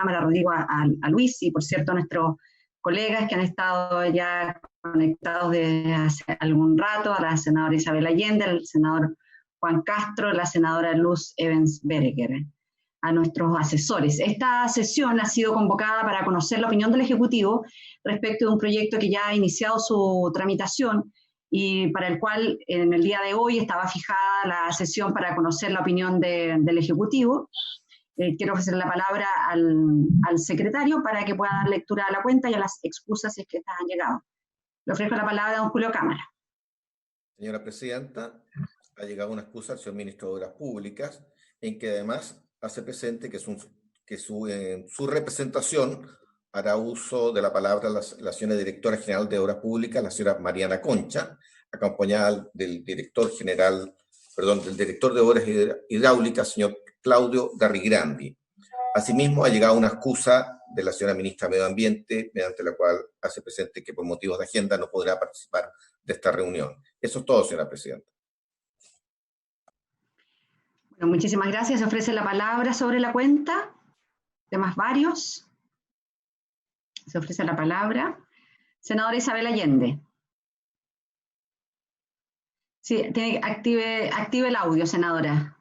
Cámara, Rodrigo, a Luis, y por cierto a nuestros colegas que han estado ya conectados desde hace algún rato, a la senadora Isabel Allende, al senador Juan Castro, a la senadora Luz Evans Berger, a nuestros asesores. Esta sesión ha sido convocada para conocer la opinión del Ejecutivo respecto de un proyecto que ya ha iniciado su tramitación y para el cual en el día de hoy estaba fijada la sesión para conocer la opinión del Ejecutivo. Quiero ofrecer la palabra al secretario para que pueda dar lectura a la cuenta y a las excusas si es que estas han llegado. Le ofrezco la palabra a don Julio Cámara. Señora Presidenta, ha llegado una excusa al señor Ministro de Obras Públicas, en que además hace presente que en su representación hará uso de la palabra la señora Directora General de Obras Públicas, la señora Mariana Concha, acompañada del Director de Obras Hidráulicas, señor Claudio Garrigrandi. Asimismo, ha llegado una excusa de la señora Ministra de Medio Ambiente, mediante la cual hace presente que por motivos de agenda no podrá participar de esta reunión. Eso es todo, señora Presidenta. Bueno, muchísimas gracias. Se ofrece la palabra sobre la cuenta. Temas varios. Se ofrece la palabra. Senadora Isabel Allende. Sí, active el audio, senadora.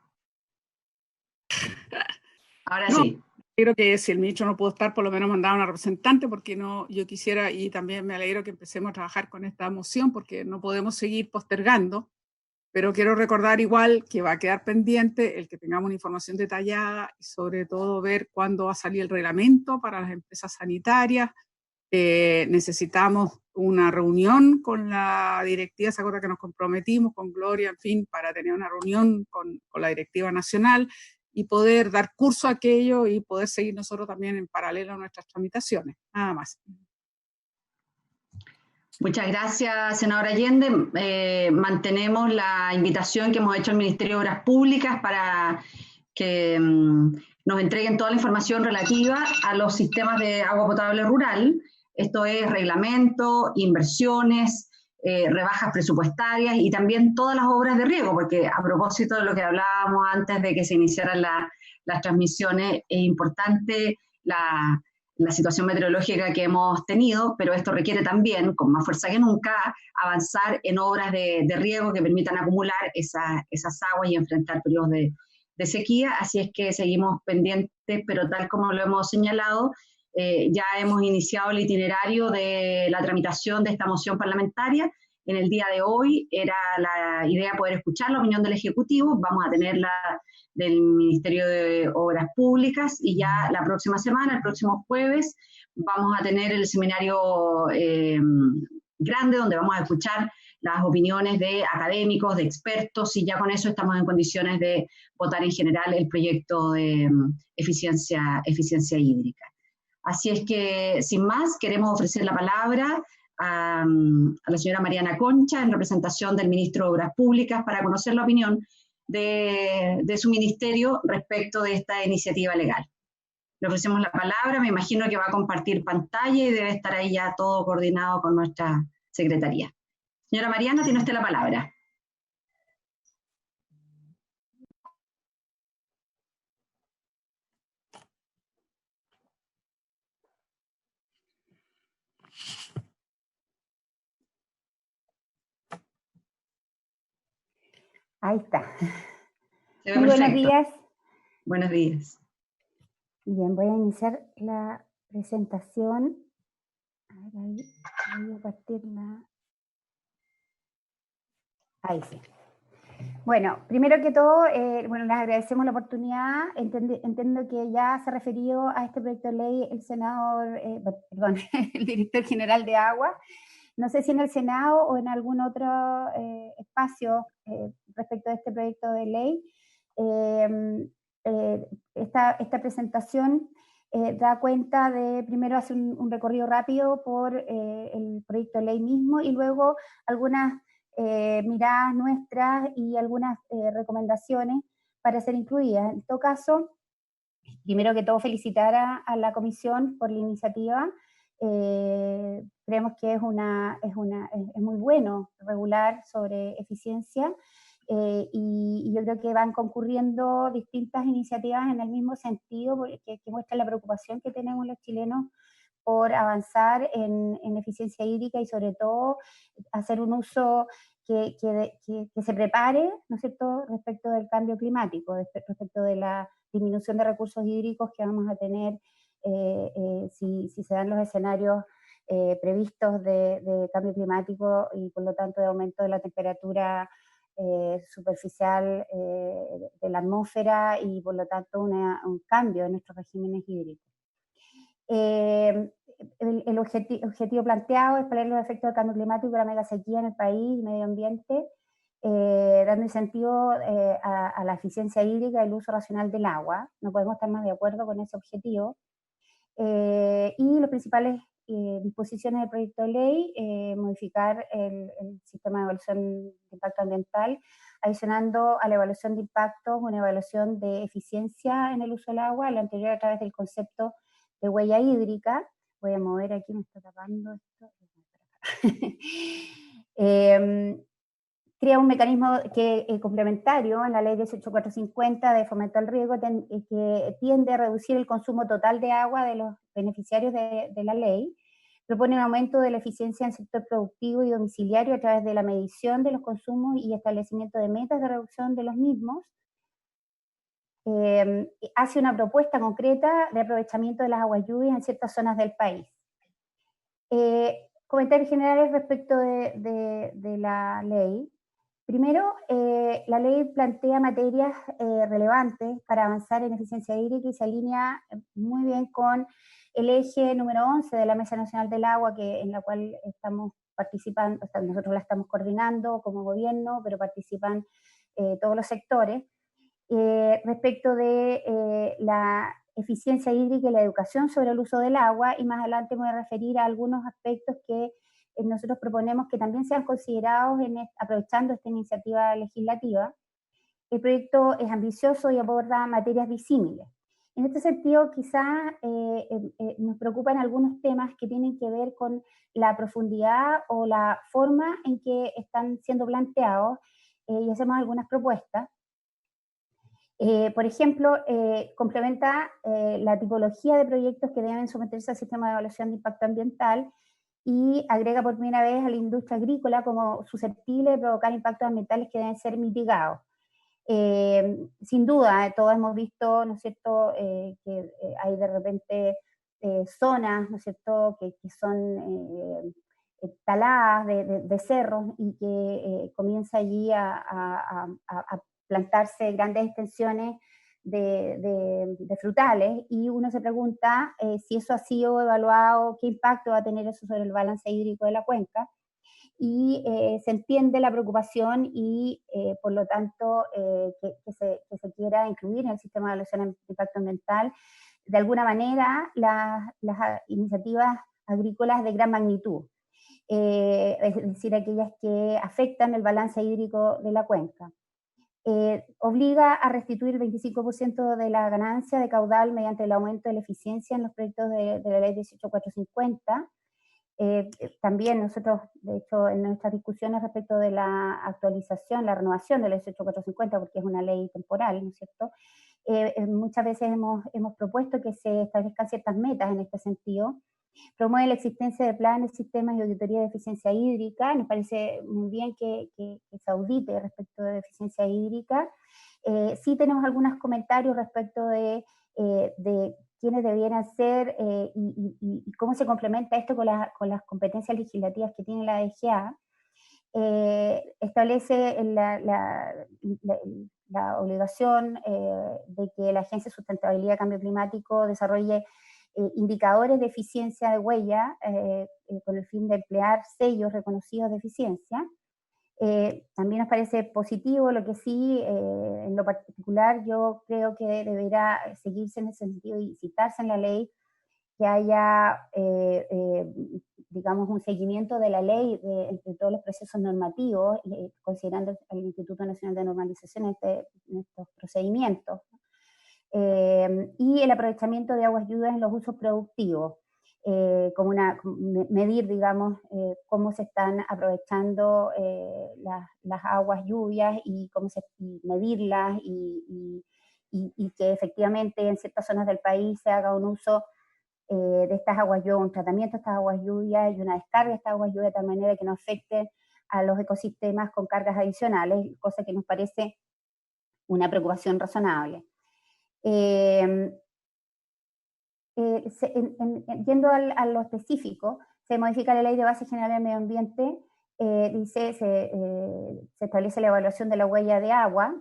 Ahora no, sí. Creo que si el ministro no pudo estar, por lo menos mandaba una representante, porque no, yo quisiera, y también me alegro que empecemos a trabajar con esta moción, porque no podemos seguir postergando, pero quiero recordar igual que va a quedar pendiente el que tengamos una información detallada y sobre todo ver cuándo va a salir el reglamento para las empresas sanitarias. Necesitamos una reunión con la directiva, se acuerda que nos comprometimos con Gloria, en fin, para tener una reunión con la directiva nacional y poder dar curso a aquello y poder seguir nosotros también en paralelo a nuestras tramitaciones, nada más. Muchas gracias, senadora Allende. Mantenemos la invitación que hemos hecho al Ministerio de Obras Públicas para que nos entreguen toda la información relativa a los sistemas de agua potable rural. Esto es reglamento, inversiones, rebajas presupuestarias y también todas las obras de riego, porque a propósito de lo que hablábamos antes de que se iniciaran las transmisiones, es importante la situación meteorológica que hemos tenido, pero esto requiere también, con más fuerza que nunca, avanzar en obras de riego que permitan acumular esas aguas y enfrentar periodos de sequía. Así es que seguimos pendientes, pero tal como lo hemos señalado, ya hemos iniciado el itinerario de la tramitación de esta moción parlamentaria. En el día de hoy era la idea poder escuchar la opinión del Ejecutivo, vamos a tener la del Ministerio de Obras Públicas y ya la próxima semana, el próximo jueves, vamos a tener el seminario grande donde vamos a escuchar las opiniones de académicos, de expertos, y ya con eso estamos en condiciones de votar en general el proyecto de eficiencia hídrica. Así es que, sin más, queremos ofrecer la palabra a la señora Mariana Concha, en representación del Ministro de Obras Públicas, para conocer la opinión de su ministerio respecto de esta iniciativa legal. Le ofrecemos la palabra, me imagino que va a compartir pantalla y debe estar ahí ya todo coordinado con nuestra secretaría. Señora Mariana, tiene usted la palabra. Ahí está. Muy buenos días. Buenos días. Bien, voy a iniciar la presentación. A ver, ahí voy a partir la... Ahí sí. Bueno, primero que todo, les agradecemos la oportunidad. Entiendo que ya se ha referido a este proyecto de ley el senador, el director general de Agua. No sé si en el Senado o en algún otro espacio respecto a este proyecto de ley. Esta presentación da cuenta de, primero hace un recorrido rápido por el proyecto de ley mismo y luego algunas miradas nuestras y algunas recomendaciones para ser incluidas. En todo caso, primero que todo felicitar a la comisión por la iniciativa. Creemos que es muy bueno regular sobre eficiencia y yo creo que van concurriendo distintas iniciativas en el mismo sentido, que muestran la preocupación que tenemos los chilenos por avanzar en eficiencia hídrica y sobre todo hacer un uso que se prepare, ¿no es cierto?, respecto del cambio climático, respecto de la disminución de recursos hídricos que vamos a tener si se dan los escenarios previstos de cambio climático y por lo tanto de aumento de la temperatura superficial de la atmósfera y por lo tanto un cambio en nuestros regímenes hídricos. El objetivo planteado es paliar los efectos del cambio climático y la mega sequía en el país y medio ambiente, dando incentivo a la eficiencia hídrica y el uso racional del agua. No podemos estar más de acuerdo con ese objetivo. Y las principales disposiciones del proyecto de ley, modificar el sistema de evaluación de impacto ambiental, adicionando a la evaluación de impactos una evaluación de eficiencia en el uso del agua, la anterior a través del concepto de huella hídrica. Voy a mover aquí, me está tapando esto. Crea un mecanismo complementario en la ley 18450 de fomento al riego que tiende a reducir el consumo total de agua de los beneficiarios de la ley. Propone un aumento de la eficiencia en el sector productivo y domiciliario a través de la medición de los consumos y establecimiento de metas de reducción de los mismos. Hace una propuesta concreta de aprovechamiento de las aguas lluvias en ciertas zonas del país. Comentarios generales respecto de la ley. Primero, la ley plantea materias relevantes para avanzar en eficiencia hídrica y se alinea muy bien con el eje número 11 de la Mesa Nacional del Agua, en la cual estamos participando, nosotros la estamos coordinando como gobierno, pero participan todos los sectores. Respecto de la eficiencia hídrica y la educación sobre el uso del agua, y más adelante me voy a referir a algunos aspectos que nosotros proponemos que también sean considerados aprovechando esta iniciativa legislativa. El proyecto es ambicioso y aborda materias disímiles. En este sentido, quizás nos preocupan algunos temas que tienen que ver con la profundidad o la forma en que están siendo planteados y hacemos algunas propuestas. Por ejemplo, complementa la tipología de proyectos que deben someterse al sistema de evaluación de impacto ambiental y agrega por primera vez a la industria agrícola como susceptible de provocar impactos ambientales que deben ser mitigados. Sin duda, todos hemos visto, ¿no es cierto?, que hay de repente zonas, ¿no es cierto?, que son taladas de cerros y que comienza allí a plantarse grandes extensiones de frutales, y uno se pregunta si eso ha sido evaluado, qué impacto va a tener eso sobre el balance hídrico de la cuenca, y se entiende la preocupación y por lo tanto que se quiera incluir en el sistema de evaluación de impacto ambiental de alguna manera las iniciativas agrícolas de gran magnitud, es decir, aquellas que afectan el balance hídrico de la cuenca. Obliga a restituir el 25% de la ganancia de caudal mediante el aumento de la eficiencia en los proyectos de la ley 18450. También nosotros, de hecho, en nuestras discusiones respecto de la actualización, la renovación de la 18450, porque es una ley temporal, ¿no es cierto?, muchas veces hemos propuesto que se establezcan ciertas metas en este sentido. Promueve la existencia de planes, sistemas y auditoría de eficiencia hídrica. Nos parece muy bien que se audite respecto de eficiencia hídrica. Sí tenemos algunos comentarios respecto de quiénes debieran ser y cómo se complementa esto con las competencias legislativas que tiene la DGA. Establece la obligación de que la Agencia de Sustentabilidad y Cambio Climático desarrolle indicadores de eficiencia de huella con el fin de emplear sellos reconocidos de eficiencia. También nos parece positivo, lo que sí, en lo particular, yo creo que deberá seguirse en ese sentido y citarse en la ley que haya, digamos, un seguimiento de la ley entre todos los procesos normativos, considerando al Instituto Nacional de Normalización en estos procedimientos. Y el aprovechamiento de aguas lluvias en los usos productivos. medir, digamos, cómo se están aprovechando las aguas lluvias y medirlas y que efectivamente en ciertas zonas del país se haga un uso de estas aguas lluvias, un tratamiento de estas aguas lluvias y una descarga de estas aguas lluvias de tal manera que no afecten a los ecosistemas con cargas adicionales, cosa que nos parece una preocupación razonable. Yendo a lo específico, se modifica la Ley de Base General del Medio Ambiente, se establece la evaluación de la huella de agua,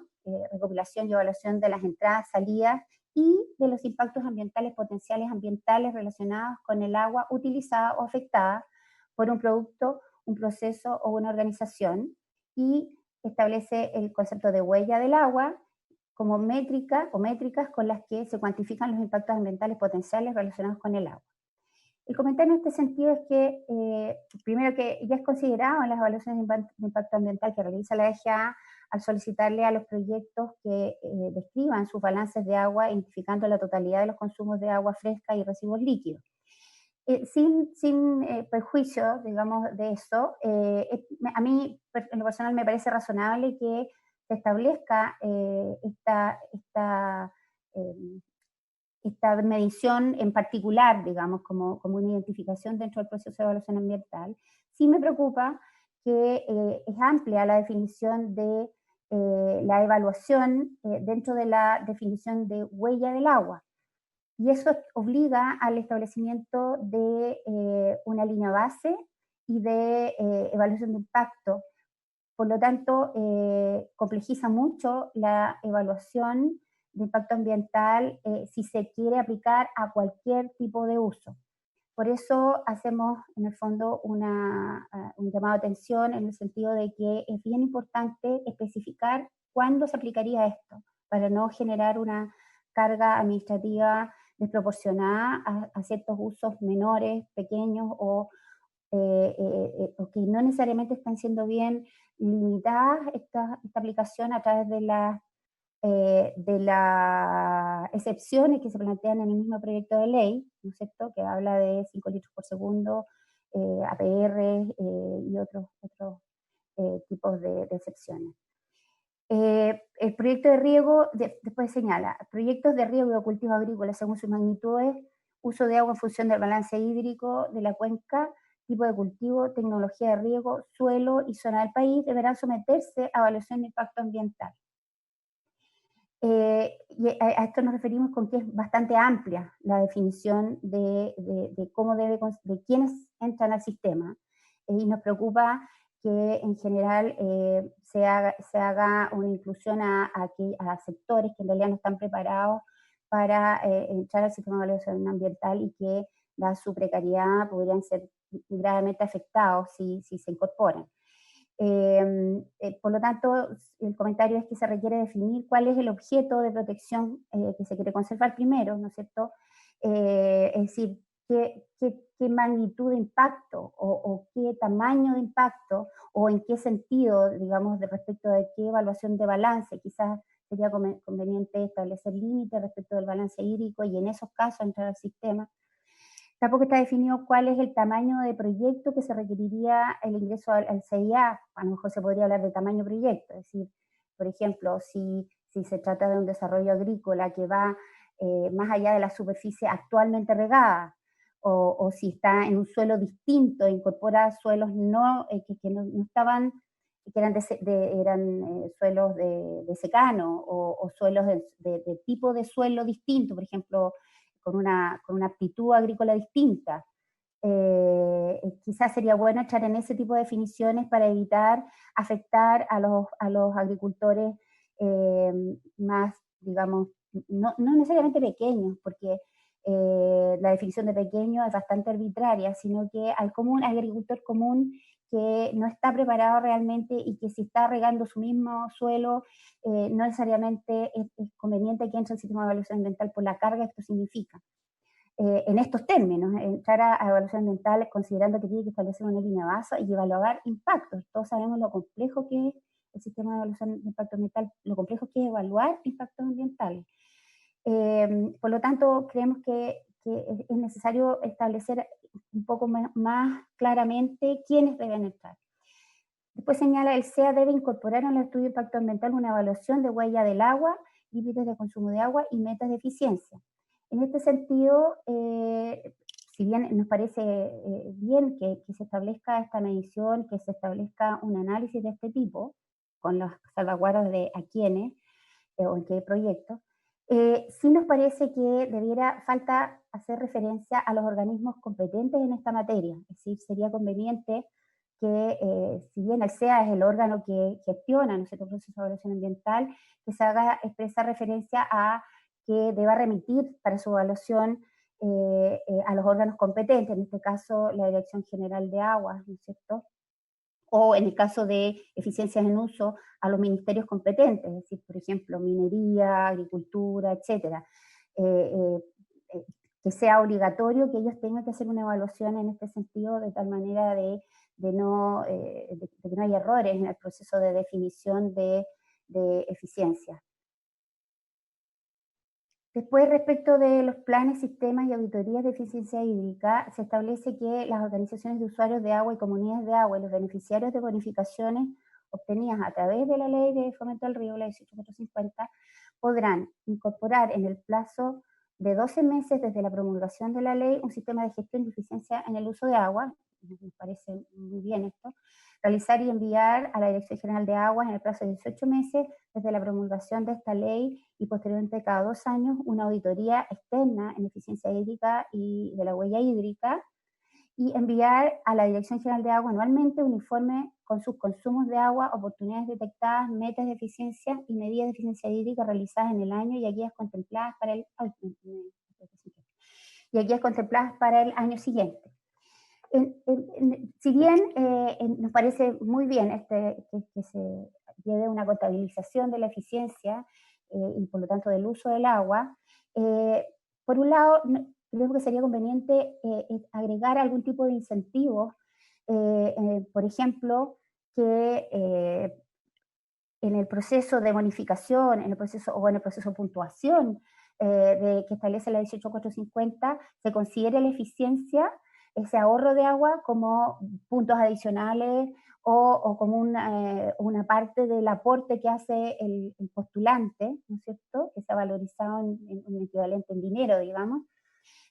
recopilación y evaluación de las entradas, salidas y de los impactos ambientales potenciales ambientales relacionados con el agua utilizada o afectada por un producto, un proceso o una organización, y establece el concepto de huella del agua como métrica o métricas con las que se cuantifican los impactos ambientales potenciales relacionados con el agua. El comentario en este sentido es que, primero, que ya es considerado en las evaluaciones de impacto ambiental que realiza la EGA al solicitarle a los proyectos que describan sus balances de agua, identificando la totalidad de los consumos de agua fresca y residuos líquidos. Sin perjuicio, digamos, de eso, a mí en lo personal me parece razonable que se establezca esta medición en particular, digamos, como una identificación dentro del proceso de evaluación ambiental. Sí me preocupa que es amplia la definición de la evaluación dentro de la definición de huella del agua. Y eso obliga al establecimiento de una línea base y de evaluación de impacto. Por lo tanto, complejiza mucho la evaluación de impacto ambiental si se quiere aplicar a cualquier tipo de uso. Por eso hacemos, en el fondo, un llamado de atención en el sentido de que es bien importante especificar cuándo se aplicaría esto, para no generar una carga administrativa desproporcionada a ciertos usos menores, pequeños o que no necesariamente están siendo bien limitadas esta aplicación a través de las excepciones que se plantean en el mismo proyecto de ley, ¿no es cierto?, que habla de 5 litros por segundo, APR y otros tipos de excepciones. El proyecto de riego, después señala, proyectos de riego de cultivos agrícolas según sus magnitudes, uso de agua en función del balance hídrico de la cuenca, tipo de cultivo, tecnología de riego, suelo y zona del país, deberán someterse a evaluación de impacto ambiental. Y a esto nos referimos con que es bastante amplia la definición de cómo de quiénes entran al sistema, y nos preocupa que en general se haga una inclusión a sectores que en realidad no están preparados para entrar al sistema de evaluación ambiental y que, dada su precariedad, podrían ser gravemente afectados si se incorporan. Por lo tanto, el comentario es que se requiere definir cuál es el objeto de protección que se quiere conservar primero, ¿no es cierto? Es decir, qué magnitud de impacto o qué tamaño de impacto o en qué sentido, digamos, respecto de qué evaluación de balance. Quizás sería conveniente establecer límites respecto del balance hídrico y en esos casos entrar al sistema. Tampoco está definido cuál es el tamaño de proyecto que se requeriría el ingreso al CIA. A lo mejor se podría hablar de tamaño proyecto, es decir, por ejemplo, si se trata de un desarrollo agrícola que va más allá de la superficie actualmente regada, o si está en un suelo distinto, incorpora suelos que no estaban, que eran suelos de secano, o suelos de tipo de suelo distinto, por ejemplo, con una aptitud agrícola distinta. Quizás sería bueno echar en ese tipo de definiciones para evitar afectar a los agricultores más, digamos, no necesariamente pequeños, porque la definición de pequeño es bastante arbitraria, sino que al agricultor común que no está preparado realmente y que si está regando su mismo suelo, no necesariamente es conveniente que entre al sistema de evaluación ambiental por la carga que esto significa. En estos términos, entrar a evaluación ambiental considerando que tiene que establecer una línea base y evaluar impactos. Todos sabemos lo complejo que es el sistema de evaluación de impacto ambiental, lo complejo que es evaluar impactos ambientales. Por lo tanto, creemos que es necesario establecer un poco más claramente quiénes deben entrar. Después señala, el SEA debe incorporar en el estudio de impacto ambiental una evaluación de huella del agua, límites de consumo de agua y metas de eficiencia. En este sentido, si bien nos parece bien que se establezca esta medición, que se establezca un análisis de este tipo, con las salvaguardas de a quiénes o en qué proyectos, sí nos parece que falta hacer referencia a los organismos competentes en esta materia. Es decir, sería conveniente que, si bien el SEA es el órgano que gestiona, ¿no sé, el proceso de evaluación ambiental, que se haga expresa referencia a que deba remitir para su evaluación a los órganos competentes, en este caso la Dirección General de Aguas, ¿no es cierto? O en el caso de eficiencias en uso, a los ministerios competentes, es decir, por ejemplo, minería, agricultura, etcétera. Que sea obligatorio que ellos tengan que hacer una evaluación en este sentido, de tal manera de que no haya errores en el proceso de definición de eficiencia. Después, respecto de los planes, sistemas y auditorías de eficiencia hídrica, se establece que las organizaciones de usuarios de agua y comunidades de agua y los beneficiarios de bonificaciones obtenidas a través de la Ley de Fomento del Río, la 18450, podrán incorporar en el plazo de 12 meses desde la promulgación de la ley un sistema de gestión de eficiencia en el uso de agua, nos parece muy bien esto, realizar y enviar a la Dirección General de Aguas en el plazo de 18 meses desde la promulgación de esta ley y posteriormente cada 2 años una auditoría externa en eficiencia hídrica y de la huella hídrica, y enviar a la Dirección General de Agua anualmente un informe con sus consumos de agua, oportunidades detectadas, metas de eficiencia y medidas de eficiencia hídrica realizadas en el año y aquellas contempladas para el año siguiente. Si bien nos parece muy bien que se lleve una contabilización de la eficiencia y por lo tanto del uso del agua, por un lado creo que sería conveniente agregar algún tipo de incentivos, por ejemplo, que en el proceso de bonificación, en el proceso de puntuación que establece la 18450, se considere la eficiencia, ese ahorro de agua, como puntos adicionales o como una parte del aporte que hace el postulante, ¿no es cierto?, que se ha valorizado en un equivalente en dinero, digamos,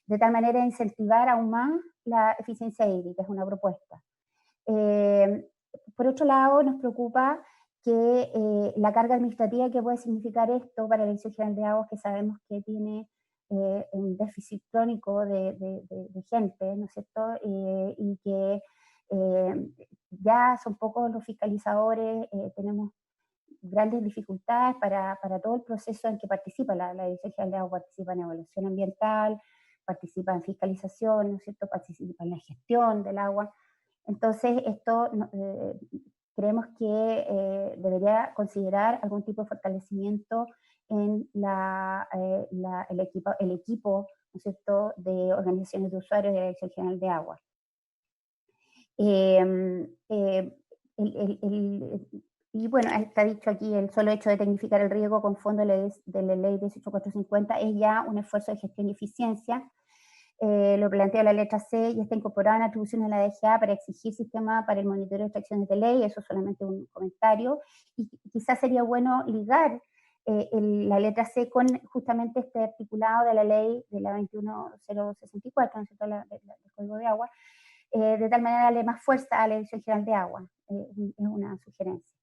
de tal manera de incentivar aún más la eficiencia hídrica, es una propuesta. Por otro lado, nos preocupa que la carga administrativa que puede significar esto para la Dirección General de Aguas, que sabemos que tiene un déficit crónico de gente, ¿no es cierto?, y que ya son pocos los fiscalizadores, tenemos grandes dificultades para todo el proceso en que participa la Dirección General de Aguas, participa en evaluación ambiental, participa en fiscalización, ¿no es cierto?, participa en la gestión del agua. Entonces, esto creemos que debería considerar algún tipo de fortalecimiento en el equipo, ¿no es cierto?, de organizaciones de usuarios de la Dirección General de Agua. Y bueno, está dicho aquí, el solo hecho de tecnificar el riesgo con fondos de la ley 18450 es ya un esfuerzo de gestión y eficiencia. Lo plantea la letra C y está incorporada en atribuciones de la DGA para exigir sistema para el monitoreo de extracciones de ley, eso es solamente un comentario, y quizás sería bueno ligar la letra C con justamente este articulado de la ley de la 21064, ¿no es cierto?, del Código de Agua, de tal manera darle más fuerza a la Dirección General de Agua, es una sugerencia.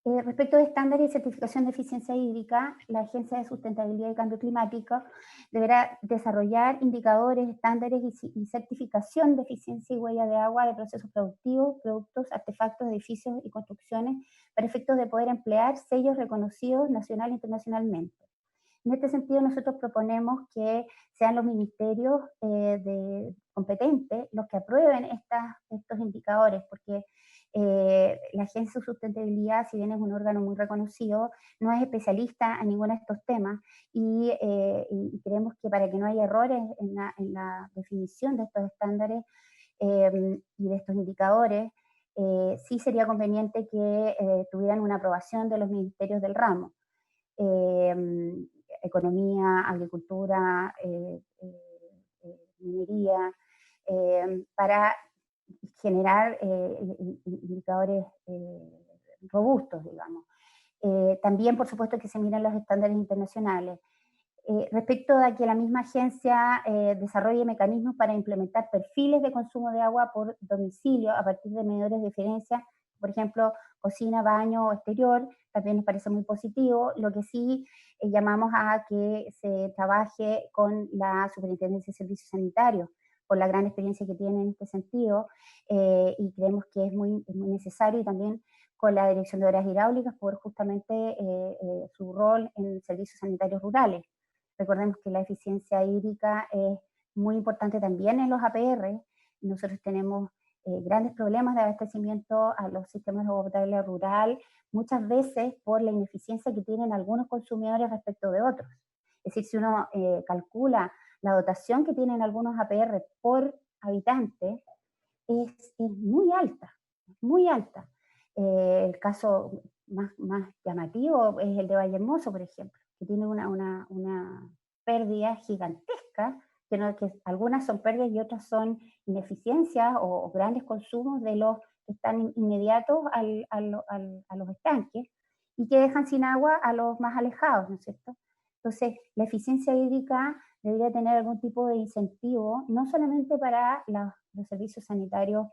Respecto de estándares y certificación de eficiencia hídrica, la Agencia de Sustentabilidad y Cambio Climático deberá desarrollar indicadores, estándares y certificación de eficiencia y huella de agua de procesos productivos, productos, artefactos, edificios y construcciones para efectos de poder emplear sellos reconocidos nacional e internacionalmente. En este sentido, nosotros proponemos que sean los ministerios competentes los que aprueben estos indicadores, porque la Agencia de Sustentabilidad, si bien es un órgano muy reconocido, no es especialista en ninguno de estos temas y creemos que para que no haya errores en la definición de estos estándares y de estos indicadores, sí sería conveniente que tuvieran una aprobación de los ministerios del ramo. economía, agricultura, minería, para generar indicadores robustos, digamos. También, por supuesto, que se miran los estándares internacionales. Respecto a que la misma agencia desarrolle mecanismos para implementar perfiles de consumo de agua por domicilio a partir de medidores de diferencia, por ejemplo, cocina, baño o exterior, también nos parece muy positivo. Lo que sí llamamos a que se trabaje con la Superintendencia de Servicios Sanitarios, por la gran experiencia que tiene en este sentido, y creemos que es muy necesario, y también con la Dirección de Obras Hidráulicas por justamente su rol en servicios sanitarios rurales. Recordemos que la eficiencia hídrica es muy importante también en los APR. Nosotros tenemos grandes problemas de abastecimiento a los sistemas de agua potable rural, muchas veces por la ineficiencia que tienen algunos consumidores respecto de otros. Es decir, si uno calcula la dotación que tienen algunos APR por habitante, es muy alta, muy alta. El caso más llamativo es el de Valle Hermoso, por ejemplo, que tiene una pérdida gigantesca, que algunas son pérdidas y otras son ineficiencias o grandes consumos de los que están inmediatos a los estanques, y que dejan sin agua a los más alejados, ¿no es cierto? Entonces, la eficiencia hídrica debería tener algún tipo de incentivo, no solamente para los servicios sanitarios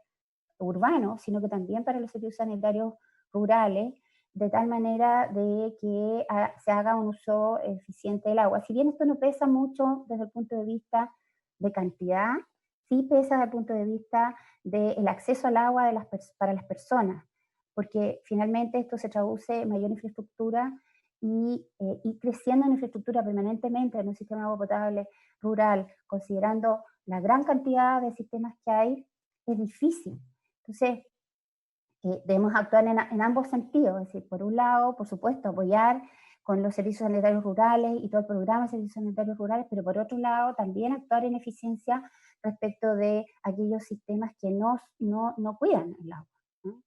urbanos, sino que también para los servicios sanitarios rurales, de tal manera de que se haga un uso eficiente del agua. Si bien esto no pesa mucho desde el punto de vista de cantidad, sí pesa desde el punto de vista del acceso al agua para las personas, porque finalmente esto se traduce en mayor infraestructura y creciendo en infraestructura permanentemente en un sistema de agua potable rural, considerando la gran cantidad de sistemas que hay, es difícil. Entonces, debemos actuar en ambos sentidos, es decir, por un lado, por supuesto, apoyar con los servicios sanitarios rurales y todo el programa de servicios sanitarios rurales, pero por otro lado, también actuar en eficiencia respecto de aquellos sistemas que no cuidan el agua, ¿no?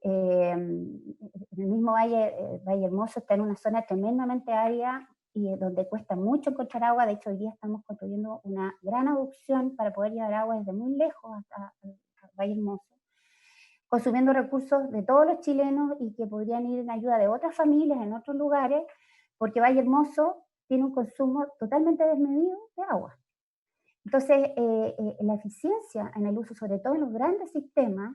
El mismo Valle Hermoso está en una zona tremendamente árida y donde cuesta mucho encontrar agua. De hecho, hoy día estamos construyendo una gran aducción para poder llevar agua desde muy lejos hasta Valle Hermoso, consumiendo recursos de todos los chilenos y que podrían ir en ayuda de otras familias en otros lugares, porque Valle Hermoso tiene un consumo totalmente desmedido de agua. Entonces, la eficiencia en el uso, sobre todo en los grandes sistemas,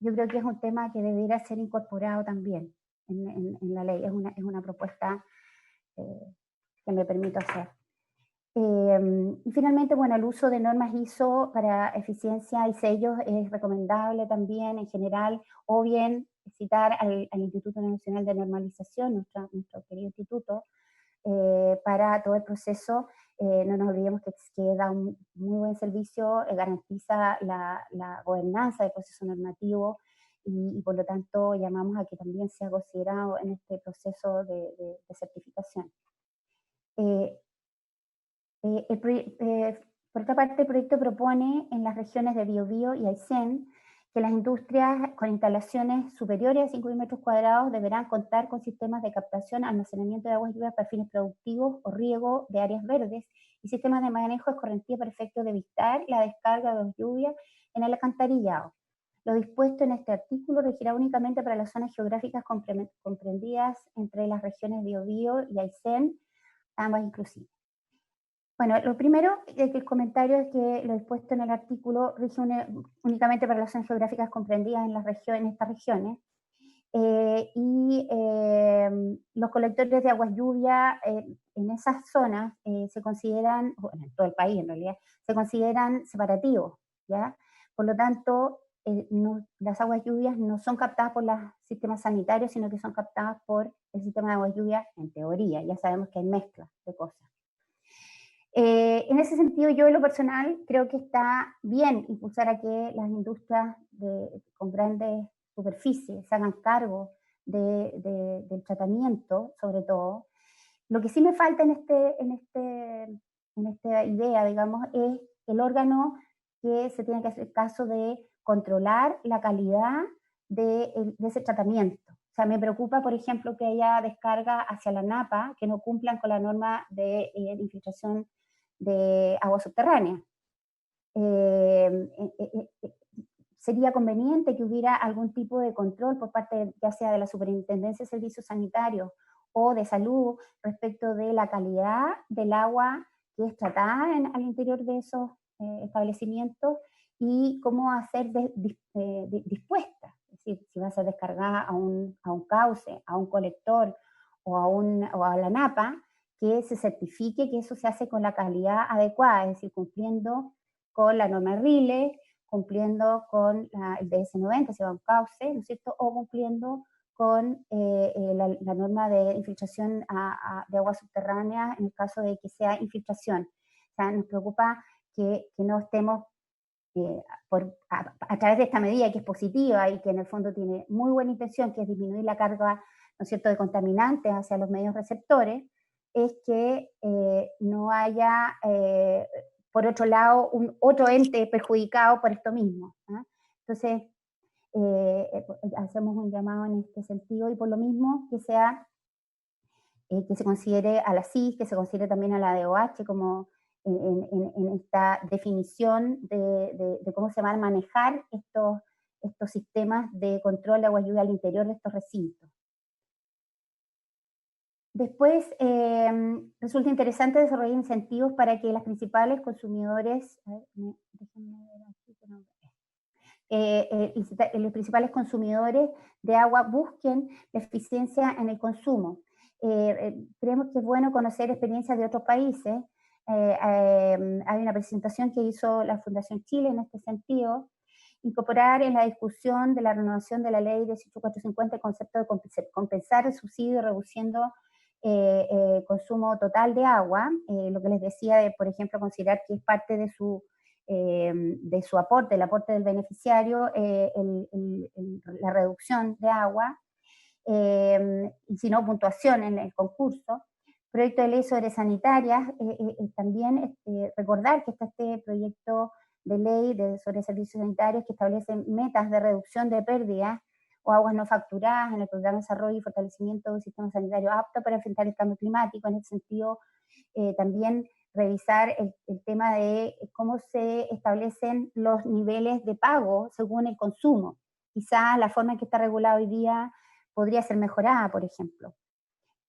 yo creo que es un tema que debería ser incorporado también en la ley. Es una propuesta que me permito hacer. Y finalmente, bueno, el uso de normas ISO para eficiencia y sellos es recomendable también en general, o bien citar al Instituto Nacional de Normalización, nuestro querido instituto, para todo el proceso. No nos olvidemos que da un muy buen servicio, garantiza la gobernanza del proceso normativo y por lo tanto llamamos a que también sea considerado en este proceso de certificación. Por otra parte, el proyecto propone en las regiones de Biobío y Aysén que las industrias con instalaciones superiores a 5.000 metros cuadrados deberán contar con sistemas de captación, almacenamiento de aguas lluvias para fines productivos o riego de áreas verdes y sistemas de manejo escorrentía para efectos de evitar la descarga de las lluvias en el alcantarillado. Lo dispuesto en este artículo regirá únicamente para las zonas geográficas comprendidas entre las regiones Biobío y Aysén, ambas inclusivas. Bueno, lo primero el comentario es que lo dispuesto en el artículo rige únicamente para las zonas geográficas comprendidas en estas regiones, los colectores de aguas lluvia en esas zonas se consideran, bueno, en todo el país en realidad, se consideran separativos, ¿ya? Por lo tanto, las aguas lluvias no son captadas por los sistemas sanitarios, sino que son captadas por el sistema de aguas lluvias en teoría. Ya sabemos que hay mezclas de cosas. En ese sentido, yo en lo personal creo que está bien impulsar a que las industrias con grandes superficies se hagan cargo del tratamiento, sobre todo. Lo que sí me falta en esta idea, digamos, es el órgano que se tiene que hacer caso de controlar la calidad de ese tratamiento. O sea, me preocupa, por ejemplo, que haya descarga hacia la napa que no cumplan con la norma de infiltración de agua subterránea. Sería conveniente que hubiera algún tipo de control por parte ya sea de la Superintendencia de Servicios Sanitarios o de Salud respecto de la calidad del agua que es tratada al interior de esos establecimientos y cómo hacer dispuesta. Es decir, si va a ser descargada a un cauce, a un colector o a la napa, que se certifique que eso se hace con la calidad adecuada, es decir, cumpliendo con la norma RILE, cumpliendo con el DS90, si va a un cauce, ¿no es cierto? O cumpliendo con la norma de infiltración de agua subterránea en el caso de que sea infiltración. O sea, nos preocupa que no estemos a través de esta medida que es positiva y que en el fondo tiene muy buena intención, que es disminuir la carga, ¿no es cierto?, de contaminantes hacia los medios receptores, es que no haya, por otro lado, otro ente perjudicado por esto mismo, ¿eh? Entonces, hacemos un llamado en este sentido y por lo mismo que se considere a la CIS, que se considere también a la DOH como en esta definición de cómo se van a manejar estos sistemas de control de agua lluvia al interior de estos recintos. Después, resulta interesante desarrollar incentivos para que los principales consumidores, los principales consumidores de agua busquen la eficiencia en el consumo. Creemos que es bueno conocer experiencias de otros países. Hay una presentación que hizo la Fundación Chile en este sentido, incorporar en la discusión de la renovación de la ley 18450 el concepto de compensar el subsidio reduciendo consumo total de agua, lo que les decía de, por ejemplo, considerar que es parte de su aporte, el aporte del beneficiario, la reducción de agua, y si no, puntuación en el concurso. Proyecto de ley sobre sanitarias, también recordar que está este proyecto de ley sobre servicios sanitarios que establece metas de reducción de pérdidas o aguas no facturadas en el programa de desarrollo y fortalecimiento del sistema sanitario apto para enfrentar el cambio climático. En ese sentido, también revisar el tema de cómo se establecen los niveles de pago según el consumo. Quizá la forma en que está regulado hoy día podría ser mejorada, por ejemplo.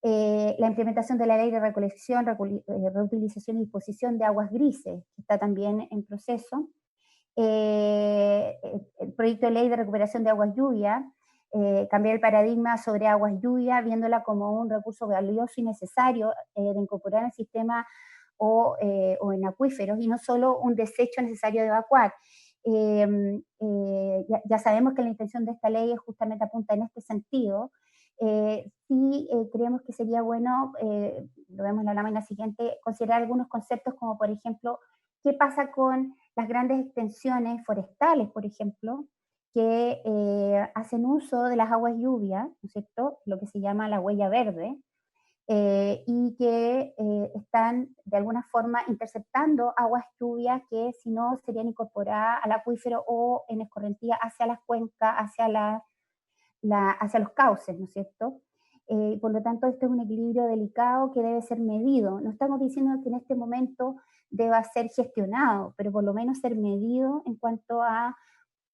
La implementación de la ley de recolección, reutilización y disposición de aguas grises, que está también en proceso. El proyecto de ley de recuperación de aguas lluvia, cambiar el paradigma sobre aguas lluvia, viéndola como un recurso valioso y necesario de incorporar en el sistema o en acuíferos, y no solo un desecho necesario de evacuar. Ya sabemos que la intención de esta ley es justamente apunta en este sentido. Sí creemos que sería bueno, lo vemos en la lámina siguiente, considerar algunos conceptos como, por ejemplo, qué pasa con las grandes extensiones forestales, por ejemplo, que hacen uso de las aguas lluvias, ¿no es cierto?, lo que se llama la huella verde, y que están de alguna forma interceptando aguas lluvias que si no serían incorporadas al acuífero o en escorrentía hacia las cuencas, hacia los cauces, ¿no es cierto? Por lo tanto, este es un equilibrio delicado que debe ser medido. No estamos diciendo que en este momento deba ser gestionado, pero por lo menos ser medido en cuanto a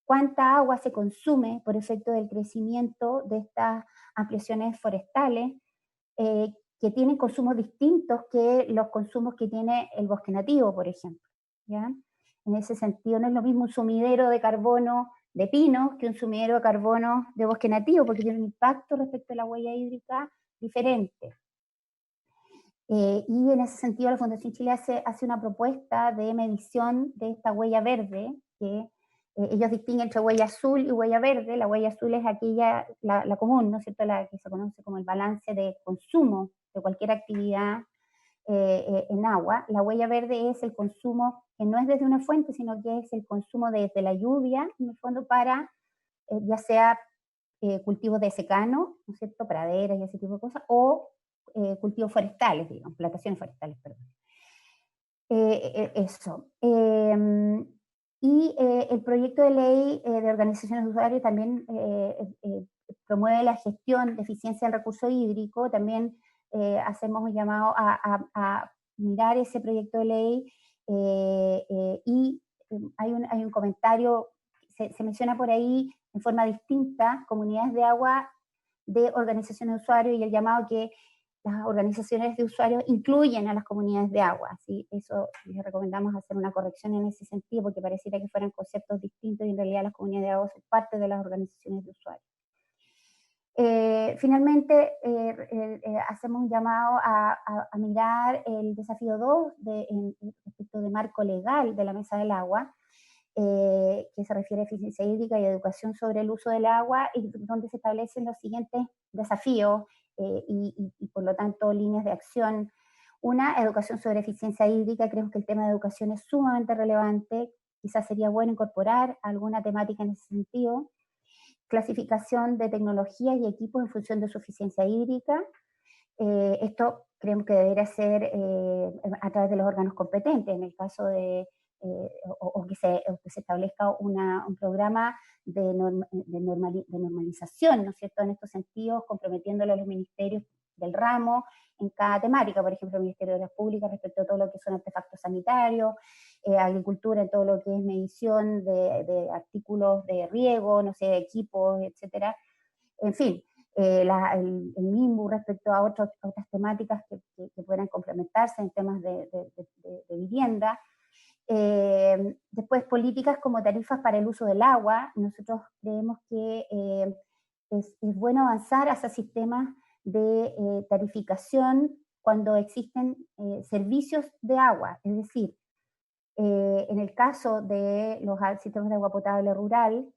cuánta agua se consume por efecto del crecimiento de estas ampliaciones forestales, que tienen consumos distintos que los consumos que tiene el bosque nativo, por ejemplo, ¿ya? En ese sentido, no es lo mismo un sumidero de carbono de pinos que un sumidero de carbono de bosque nativo, porque tiene un impacto respecto a la huella hídrica diferente. Y en ese sentido la Fundación Chile hace una propuesta de medición de esta huella verde, que ellos distinguen entre huella azul y huella verde. La huella azul es aquella, la común, ¿no es cierto?, la que se conoce como el balance de consumo de cualquier actividad en agua. La huella verde es el consumo que no es desde una fuente, sino que es el consumo desde la lluvia, en el fondo, para ya sea cultivos de secano, ¿no es cierto?, praderas y ese tipo de cosas, o cultivos forestales, digamos, plantaciones forestales, perdón. Eso. Y el proyecto de ley de organizaciones de usuarios también promueve la gestión de eficiencia del recurso hídrico. También hacemos un llamado a mirar ese proyecto de ley y hay un comentario, se menciona por ahí en forma distinta, comunidades de agua de organizaciones de usuarios y el llamado que las organizaciones de usuarios incluyen a las comunidades de agua. ¿Sí? Eso les recomendamos hacer una corrección en ese sentido, porque pareciera que fueran conceptos distintos y en realidad las comunidades de agua son parte de las organizaciones de usuarios. Finalmente, hacemos un llamado a mirar el desafío 2 respecto de marco legal de la Mesa del Agua, que se refiere a eficiencia hídrica y educación sobre el uso del agua, y donde se establecen los siguientes desafíos y por lo tanto líneas de acción. Una, educación sobre eficiencia hídrica. Creo que el tema de educación es sumamente relevante, quizás sería bueno incorporar alguna temática en ese sentido. Clasificación de tecnologías y equipos en función de su eficiencia hídrica. Esto creemos que debería ser a través de los órganos competentes, en el caso de o que se establezca un programa de normalización, ¿no es cierto?, en estos sentidos, comprometiéndolo a los ministerios del ramo en cada temática, por ejemplo, el Ministerio de Obras Públicas respecto a todo lo que son artefactos sanitarios, agricultura en todo lo que es medición de artículos de riego, no sé, equipos, etcétera. En fin, el MIMBU respecto a otras temáticas que puedan complementarse en temas de vivienda. Después, políticas como tarifas para el uso del agua. Nosotros creemos que es bueno avanzar hacia sistemas de tarificación cuando existen servicios de agua, es decir, en el caso de los sistemas de agua potable rural,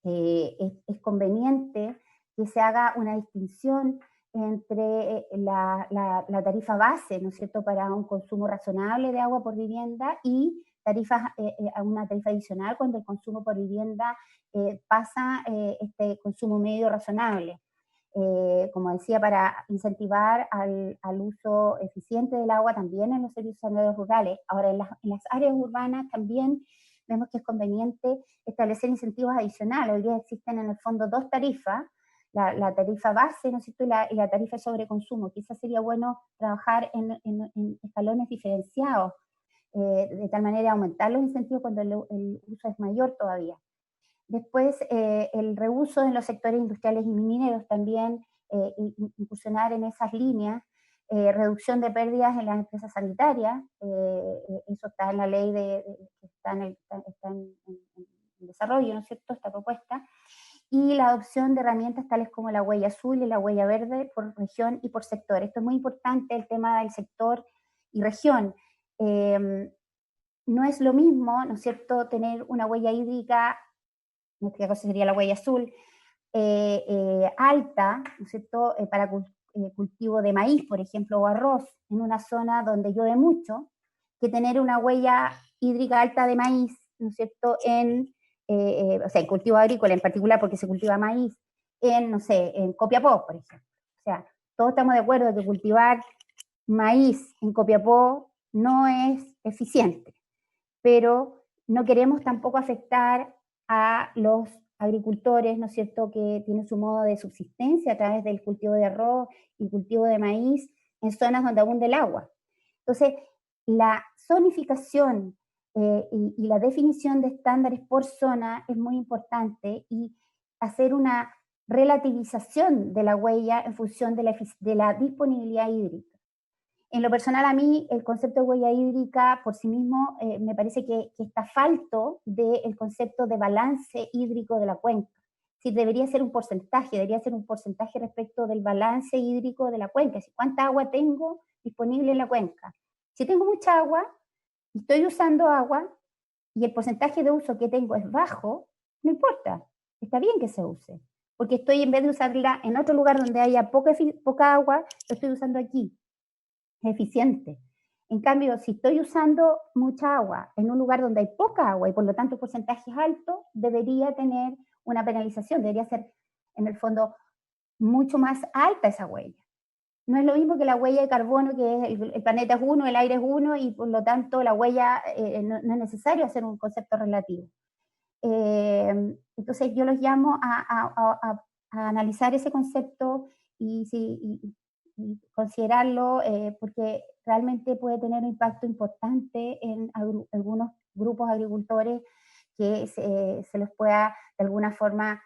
es conveniente que se haga una distinción entre la tarifa base, ¿no es cierto?, para un consumo razonable de agua por vivienda y una tarifa adicional cuando el consumo por vivienda pasa este consumo medio razonable. Como decía, para incentivar al uso eficiente del agua también en los servicios sanitarios rurales. Ahora, en las áreas urbanas también vemos que es conveniente establecer incentivos adicionales. Hoy día existen en el fondo dos tarifas, la tarifa base, ¿no es cierto?, y la tarifa de sobreconsumo. Quizás sería bueno trabajar en escalones diferenciados, de tal manera aumentar los incentivos cuando el uso es mayor todavía. Después, el reuso en los sectores industriales y mineros también, incursionar en esas líneas, reducción de pérdidas en las empresas sanitarias, eso está en la ley que está en desarrollo, ¿no es cierto?, esta propuesta, y la adopción de herramientas tales como la huella azul y la huella verde por región y por sector. Esto es muy importante, el tema del sector y región. No es lo mismo, ¿no es cierto?, tener una huella hídrica, en este caso sería la huella azul, alta, ¿no es cierto?, para cultivo de maíz, por ejemplo, o arroz, en una zona donde llueve mucho, que tener una huella hídrica alta de maíz, ¿no es cierto?, o sea, en cultivo agrícola en particular, porque se cultiva maíz, no sé, en Copiapó, por ejemplo. O sea, todos estamos de acuerdo que cultivar maíz en Copiapó no es eficiente, pero no queremos tampoco afectar a los agricultores, ¿no es cierto?, que tienen su modo de subsistencia a través del cultivo de arroz y cultivo de maíz en zonas donde abunda el agua. Entonces, la zonificación y la definición de estándares por zona es muy importante, y hacer una relativización de la huella en función de la disponibilidad hídrica. En lo personal, a mí el concepto de huella hídrica por sí mismo me parece que está falto del concepto de balance hídrico de la cuenca. Si debería ser un porcentaje respecto del balance hídrico de la cuenca, si cuánta agua tengo disponible en la cuenca. Si tengo mucha agua y estoy usando agua y el porcentaje de uso que tengo es bajo, no importa, está bien que se use, porque estoy, en vez de usarla en otro lugar donde haya poca agua, lo estoy usando aquí. Es eficiente. En cambio, si estoy usando mucha agua en un lugar donde hay poca agua y por lo tanto el porcentaje es alto, debería tener una penalización, debería ser en el fondo mucho más alta esa huella. no es lo mismo que la huella de carbono, que es el planeta es uno, el aire es uno, y por lo tanto la huella no es necesario hacer un concepto relativo. Entonces yo los llamo a analizar ese concepto y considerarlo, porque realmente puede tener un impacto importante en algunos grupos agricultores que se les pueda de alguna forma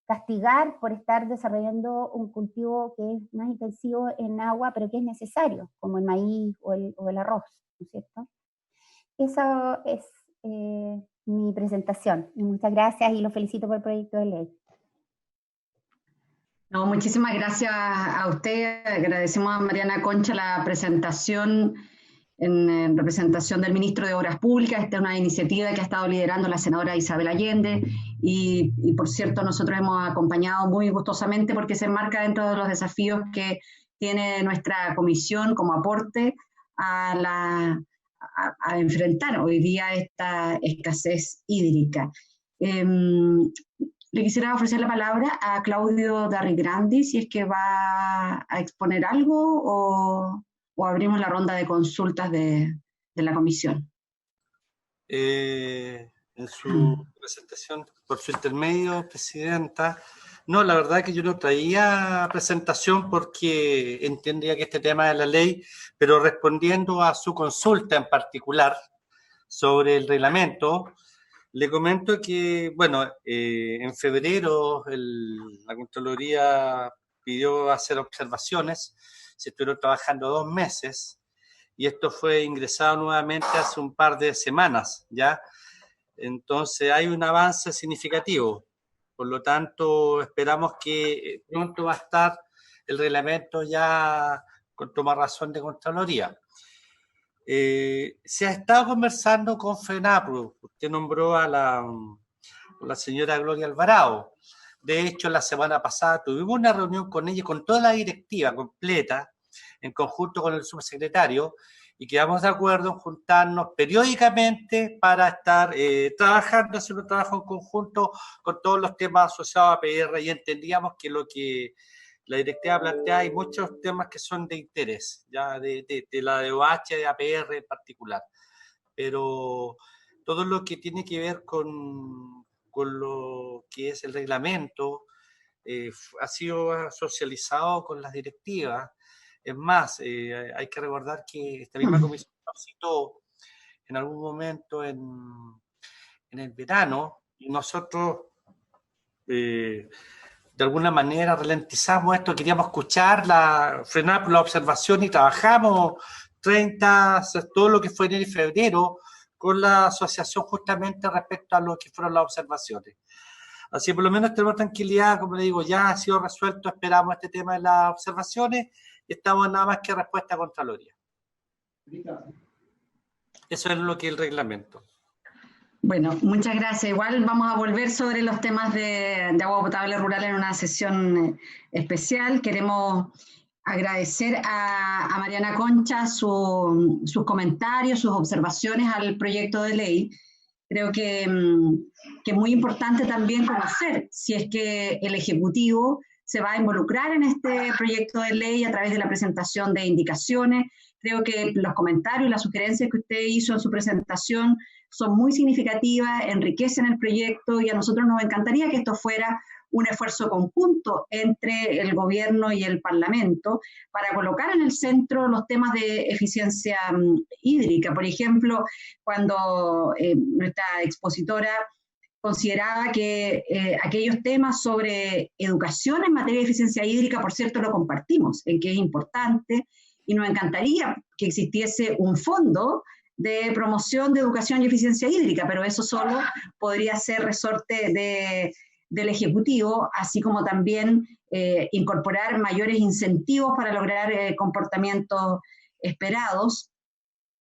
castigar por estar desarrollando un cultivo que es más intensivo en agua, pero que es necesario, como el maíz o el arroz, ¿no es cierto? Eso es mi presentación. Y muchas gracias y los felicito por el proyecto de ley. No, muchísimas gracias a usted. Agradecemos a Mariana Concha la presentación en representación del Ministro de Obras Públicas. Esta es una iniciativa que ha estado liderando la senadora Isabel Allende y por cierto, nosotros hemos acompañado muy gustosamente porque se enmarca dentro de los desafíos que tiene nuestra comisión como aporte a enfrentar hoy día esta escasez hídrica. Le quisiera ofrecer la palabra a Claudio Darrigrandi, si es que va a exponer algo o abrimos la ronda de consultas de la comisión. En su presentación, por su intermedio, Presidenta, no, la verdad que yo no traía presentación porque entendía que este tema es la ley, pero respondiendo a su consulta en particular sobre el reglamento, le comento que, bueno, en febrero la Contraloría pidió hacer observaciones, se estuvieron trabajando 2 meses y esto fue ingresado nuevamente hace un par de semanas, ¿ya? Entonces hay un avance significativo, por lo tanto esperamos que pronto va a estar el reglamento ya con toma razón de Contraloría. Se ha estado conversando con FENAPRO, usted nombró a la señora Gloria Alvarado. De hecho, la semana pasada tuvimos una reunión con ella, con toda la directiva completa, en conjunto con el subsecretario, y quedamos de acuerdo en juntarnos periódicamente para estar trabajando, hacer un trabajo en conjunto con todos los temas asociados a PR, y entendíamos que lo que la directiva plantea hay muchos temas que son de interés, ya de la DOH, de APR en particular, pero todo lo que tiene que ver con lo que es el reglamento ha sido socializado con las directivas. Es más, hay que recordar que esta misma comisión citó en algún momento en el verano, y nosotros de alguna manera ralentizamos esto, queríamos escuchar, frenar la observación y trabajamos todo lo que fue enero y febrero con la asociación justamente respecto a lo que fueron las observaciones. Así que por lo menos tenemos tranquilidad, como le digo, ya ha sido resuelto, esperamos este tema de las observaciones y estamos nada más que respuesta a Contraloría. Eso es lo que es el reglamento. Bueno, muchas gracias. Igual vamos a volver sobre los temas de agua potable rural en una sesión especial. Queremos agradecer a Mariana Concha sus comentarios, sus observaciones al proyecto de ley. Creo que es muy importante también conocer si es que el Ejecutivo se va a involucrar en este proyecto de ley a través de la presentación de indicaciones. Creo que los comentarios y las sugerencias que usted hizo en su presentación son muy significativas, enriquecen el proyecto y a nosotros nos encantaría que esto fuera un esfuerzo conjunto entre el gobierno y el Parlamento para colocar en el centro los temas de eficiencia hídrica. Por ejemplo, cuando nuestra expositora consideraba que aquellos temas sobre educación en materia de eficiencia hídrica, por cierto, lo compartimos, en que es importante, y nos encantaría que existiese un fondo de promoción de educación y eficiencia hídrica, pero eso solo podría ser resorte del Ejecutivo, así como también incorporar mayores incentivos para lograr comportamientos esperados.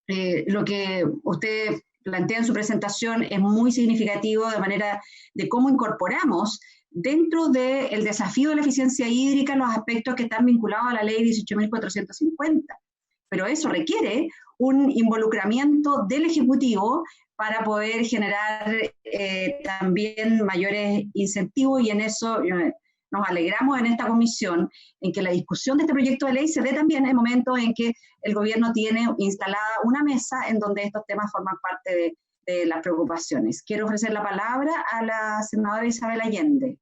Lo que usted plantea en su presentación es muy significativo de manera de cómo incorporamos dentro del desafío de la eficiencia hídrica los aspectos que están vinculados a la ley 18.450. Pero eso requiere un involucramiento del Ejecutivo para poder generar también mayores incentivos, y en eso nos alegramos en esta comisión en que la discusión de este proyecto de ley se dé también en el momento en que el gobierno tiene instalada una mesa en donde estos temas forman parte de las preocupaciones. Quiero ofrecer la palabra a la senadora Isabel Allende.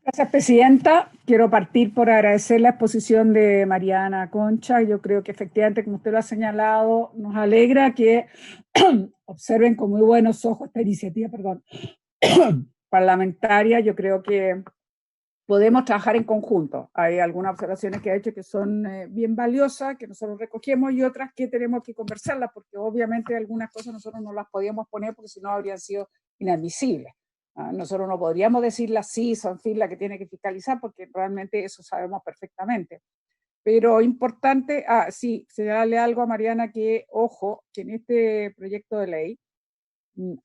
Gracias, Presidenta. Quiero partir por agradecer la exposición de Mariana Concha. Yo creo que efectivamente, como usted lo ha señalado, nos alegra que observen con muy buenos ojos esta iniciativa, parlamentaria. Yo creo que podemos trabajar en conjunto. Hay algunas observaciones que ha hecho que son bien valiosas, que nosotros recogemos, y otras que tenemos que conversarlas, porque obviamente algunas cosas nosotros no las podíamos poner porque si no habrían sido inadmisibles. Nosotros no podríamos decirle así, son la que tiene que fiscalizar, porque realmente eso sabemos perfectamente. Pero importante, sí, señalarle algo a Mariana, que ojo, que en este proyecto de ley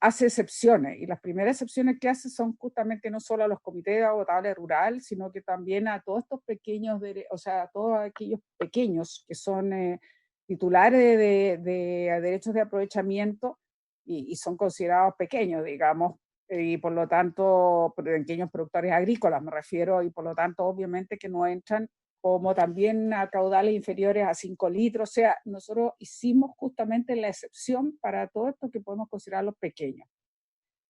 hace excepciones, y las primeras excepciones que hace son justamente no solo a los comités de agua potable rural, sino que también a todos estos pequeños, o sea, a todos aquellos pequeños que son titulares de derechos de aprovechamiento y son considerados pequeños, digamos, y por lo tanto, pequeños productores agrícolas me refiero, y por lo tanto obviamente que no entran, como también a caudales inferiores a 5 litros, o sea, nosotros hicimos justamente la excepción para todo esto que podemos considerar los pequeños.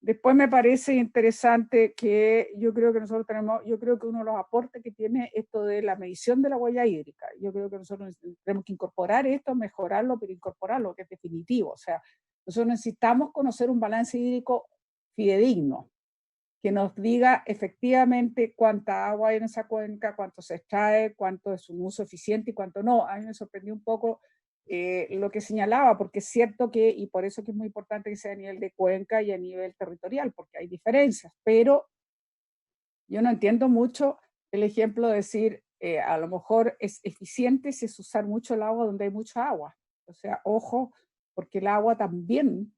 Después me parece interesante que yo creo que nosotros yo creo que uno de los aportes que tiene esto de la medición de la huella hídrica, yo creo que nosotros tenemos que incorporar esto, mejorarlo, pero incorporarlo, que es definitivo, o sea, nosotros necesitamos conocer un balance hídrico fidedigno, que nos diga efectivamente cuánta agua hay en esa cuenca, cuánto se extrae, cuánto es un uso eficiente y cuánto no. A mí me sorprendió un poco lo que señalaba, porque es cierto que, y por eso que es muy importante que sea a nivel de cuenca y a nivel territorial, porque hay diferencias, pero yo no entiendo mucho el ejemplo de decir, a lo mejor es eficiente si es usar mucho el agua donde hay mucha agua. O sea, ojo, porque el agua también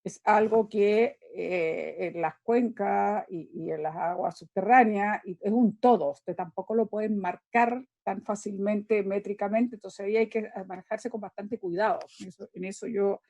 es algo que en las cuencas y en las aguas subterráneas es un todo, usted tampoco lo puede marcar tan fácilmente métricamente, entonces ahí hay que manejarse con bastante cuidado. En eso yo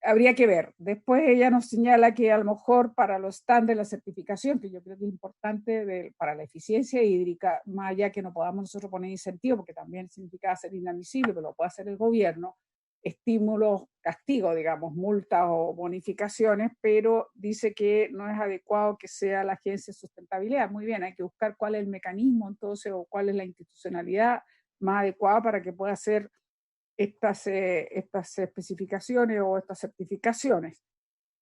habría que ver. Después ella nos señala que a lo mejor para los estándares de la certificación, que yo creo que es importante para la eficiencia hídrica, más allá que no podamos nosotros poner incentivo, porque también significa ser inadmisible, pero lo puede hacer el gobierno, estímulos, castigos, digamos, multas o bonificaciones, pero dice que no es adecuado que sea la agencia de sustentabilidad. Muy bien, hay que buscar cuál es el mecanismo entonces o cuál es la institucionalidad más adecuada para que pueda hacer estas especificaciones o estas certificaciones.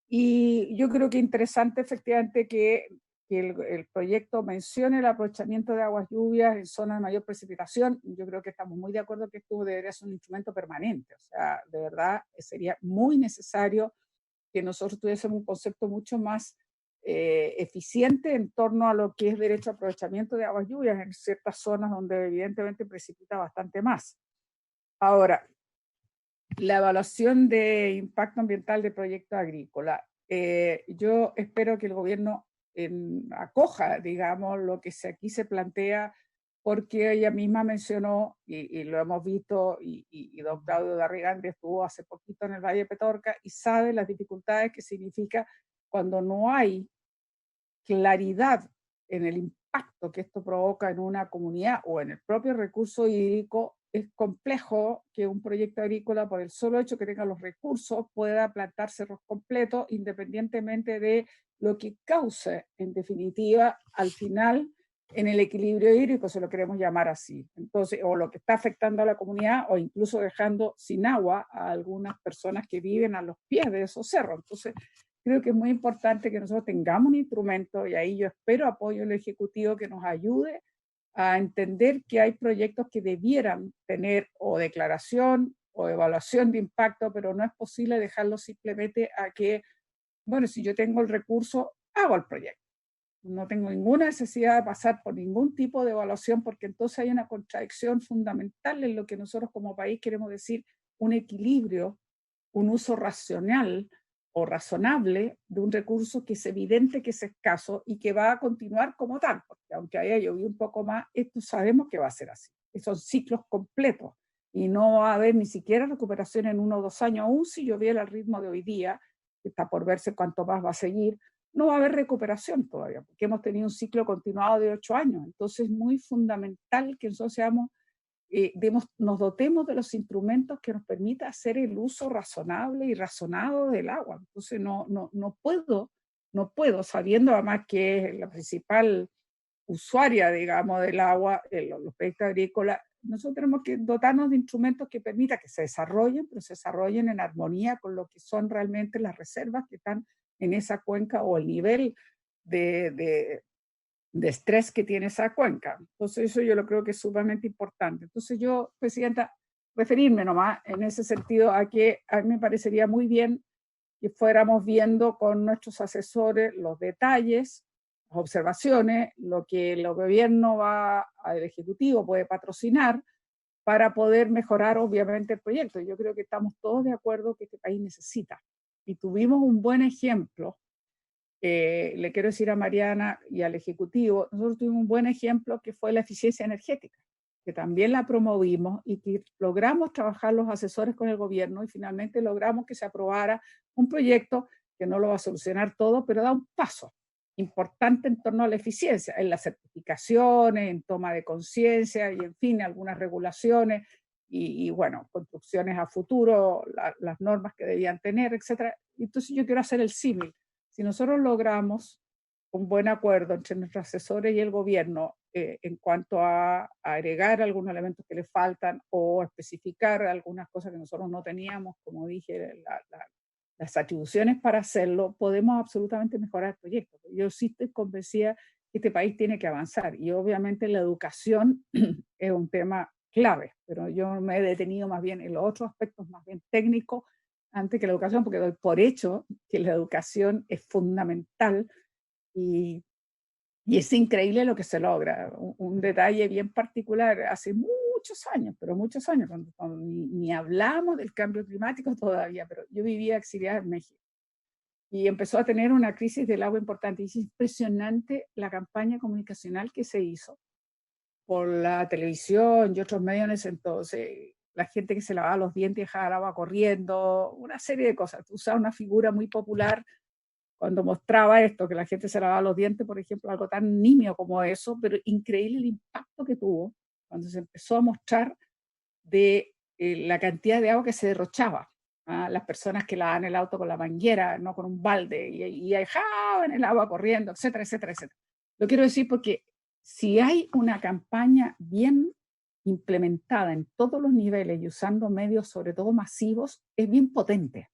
Y yo creo que es interesante efectivamente que el proyecto mencione el aprovechamiento de aguas lluvias en zonas de mayor precipitación. Yo creo que estamos muy de acuerdo que esto debería ser un instrumento permanente. O sea, de verdad sería muy necesario que nosotros tuviésemos un concepto mucho más eficiente en torno a lo que es derecho a aprovechamiento de aguas lluvias en ciertas zonas donde evidentemente precipita bastante más. Ahora, la evaluación de impacto ambiental de proyectos agrícolas. Yo espero que el gobierno acoja, digamos, lo que aquí se plantea, porque ella misma mencionó, y lo hemos visto, y don Claudio Darrigán estuvo hace poquito en el Valle de Petorca, y sabe las dificultades que significa cuando no hay claridad en el impacto que esto provoca en una comunidad o en el propio recurso hídrico. Es complejo que un proyecto agrícola, por el solo hecho que tenga los recursos, pueda plantar cerros completos, independientemente de lo que cause, en definitiva, al final, en el equilibrio hídrico, se lo queremos llamar así. Entonces, o lo que está afectando a la comunidad, o incluso dejando sin agua a algunas personas que viven a los pies de esos cerros. Entonces, creo que es muy importante que nosotros tengamos un instrumento, y ahí yo espero apoyo del Ejecutivo que nos ayude a entender que hay proyectos que debieran tener o declaración o evaluación de impacto, pero no es posible dejarlo simplemente a que, bueno, si yo tengo el recurso, hago el proyecto. No tengo ninguna necesidad de pasar por ningún tipo de evaluación, porque entonces hay una contradicción fundamental en lo que nosotros como país queremos decir, un equilibrio, un uso racional o razonable de un recurso que es evidente que es escaso y que va a continuar como tal, porque aunque haya llovido un poco más, esto sabemos que va a ser así. Son ciclos completos y no va a haber ni siquiera recuperación en 1 o 2 años, aún si lloviera al ritmo de hoy día, que está por verse cuánto más va a seguir, no va a haber recuperación todavía, porque hemos tenido un ciclo continuado de 8 años. Entonces es muy fundamental que nosotros nos dotemos de los instrumentos que nos permita hacer el uso razonable y razonado del agua. Entonces no puedo, sabiendo además que es la principal usuaria, digamos, del agua, los proyectos agrícolas, nosotros tenemos que dotarnos de instrumentos que permitan que se desarrollen, pero se desarrollen en armonía con lo que son realmente las reservas que están en esa cuenca o el nivel de estrés que tiene esa cuenca. Entonces eso yo lo creo que es sumamente importante. Entonces yo, Presidenta, referirme nomás en ese sentido a que a mí me parecería muy bien que fuéramos viendo con nuestros asesores los detalles, las observaciones, lo que el gobierno el Ejecutivo puede patrocinar para poder mejorar obviamente el proyecto. Yo creo que estamos todos de acuerdo que este país necesita. Y tuvimos un buen ejemplo, le quiero decir a Mariana y al Ejecutivo, nosotros tuvimos un buen ejemplo que fue la eficiencia energética, que también la promovimos y que logramos trabajar los asesores con el gobierno y finalmente logramos que se aprobara un proyecto que no lo va a solucionar todo, pero da un paso importante en torno a la eficiencia, en las certificaciones, en toma de conciencia y en fin, algunas regulaciones y bueno, construcciones a futuro, las normas que debían tener, etc. Entonces yo quiero hacer el símil. Si nosotros logramos un buen acuerdo entre nuestros asesores y el gobierno en cuanto a agregar algunos elementos que le faltan o especificar algunas cosas que nosotros no teníamos, como dije, las atribuciones para hacerlo, podemos absolutamente mejorar el proyecto. Yo sí estoy convencida que este país tiene que avanzar y obviamente la educación es un tema clave, pero yo me he detenido más bien en los otros aspectos más bien técnicos antes que la educación, porque doy por hecho que la educación es fundamental y es increíble lo que se logra. Un detalle bien particular, hace muchos años, pero muchos años, cuando ni hablamos del cambio climático todavía, pero yo vivía exiliada en México y empezó a tener una crisis del agua importante. Y es impresionante la campaña comunicacional que se hizo por la televisión y otros medios en ese entonces. La gente que se lavaba los dientes y dejaba el agua corriendo, una serie de cosas. Usaba una figura muy popular cuando mostraba esto, que la gente se lavaba los dientes, por ejemplo, algo tan nimio como eso, pero increíble el impacto que tuvo cuando se empezó a mostrar de la cantidad de agua que se derrochaba. Las personas que lavaban el auto con la manguera, no con un balde, y dejaban el agua corriendo, etcétera, etcétera, etcétera. Lo quiero decir porque si hay una campaña bien implementada en todos los niveles y usando medios sobre todo masivos, es bien potente,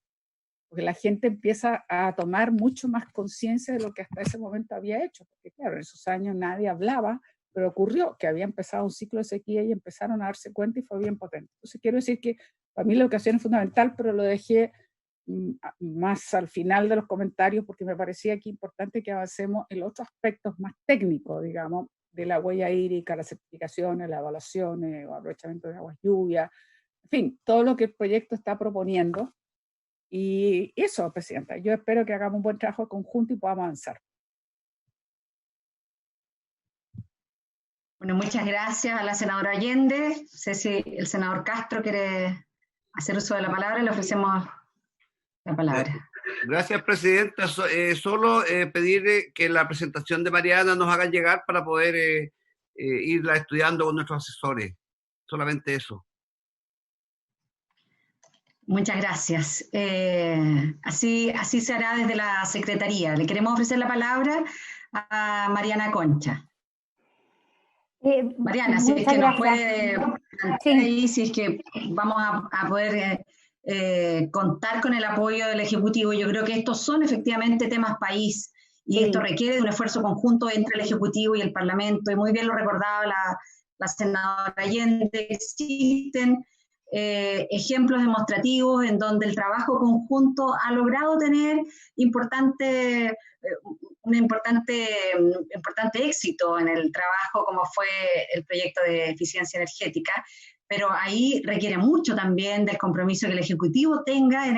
porque la gente empieza a tomar mucho más conciencia de lo que hasta ese momento había hecho, porque claro, en esos años nadie hablaba, pero ocurrió que había empezado un ciclo de sequía y empezaron a darse cuenta y fue bien potente. Entonces quiero decir que para mí la educación es fundamental, pero lo dejé más al final de los comentarios porque me parecía que es importante que avancemos en los otros aspectos más técnicos, digamos, de la huella hídrica, las certificaciones, las evaluaciones, el aprovechamiento de aguas lluvias, en fin, todo lo que el proyecto está proponiendo. Y eso, Presidenta, yo espero que hagamos un buen trabajo conjunto y podamos avanzar. Bueno, muchas gracias a la senadora Allende. No sé si el senador Castro quiere hacer uso de la palabra, le ofrecemos la palabra. Gracias, Presidenta. Solo pedir que la presentación de Mariana nos haga llegar para poder irla estudiando con nuestros asesores. Solamente eso. Muchas gracias. Así se hará desde la Secretaría. Le queremos ofrecer la palabra a Mariana Concha. Mariana, si es que nos puede plantear ahí, si es que vamos a poder contar con el apoyo del Ejecutivo. Yo creo que estos son efectivamente temas país y esto requiere de un esfuerzo conjunto entre el Ejecutivo y el Parlamento. Y muy bien lo recordaba la senadora Allende, existen ejemplos demostrativos en donde el trabajo conjunto ha logrado tener un importante éxito en el trabajo, como fue el proyecto de eficiencia energética, pero ahí requiere mucho también del compromiso que el Ejecutivo tenga en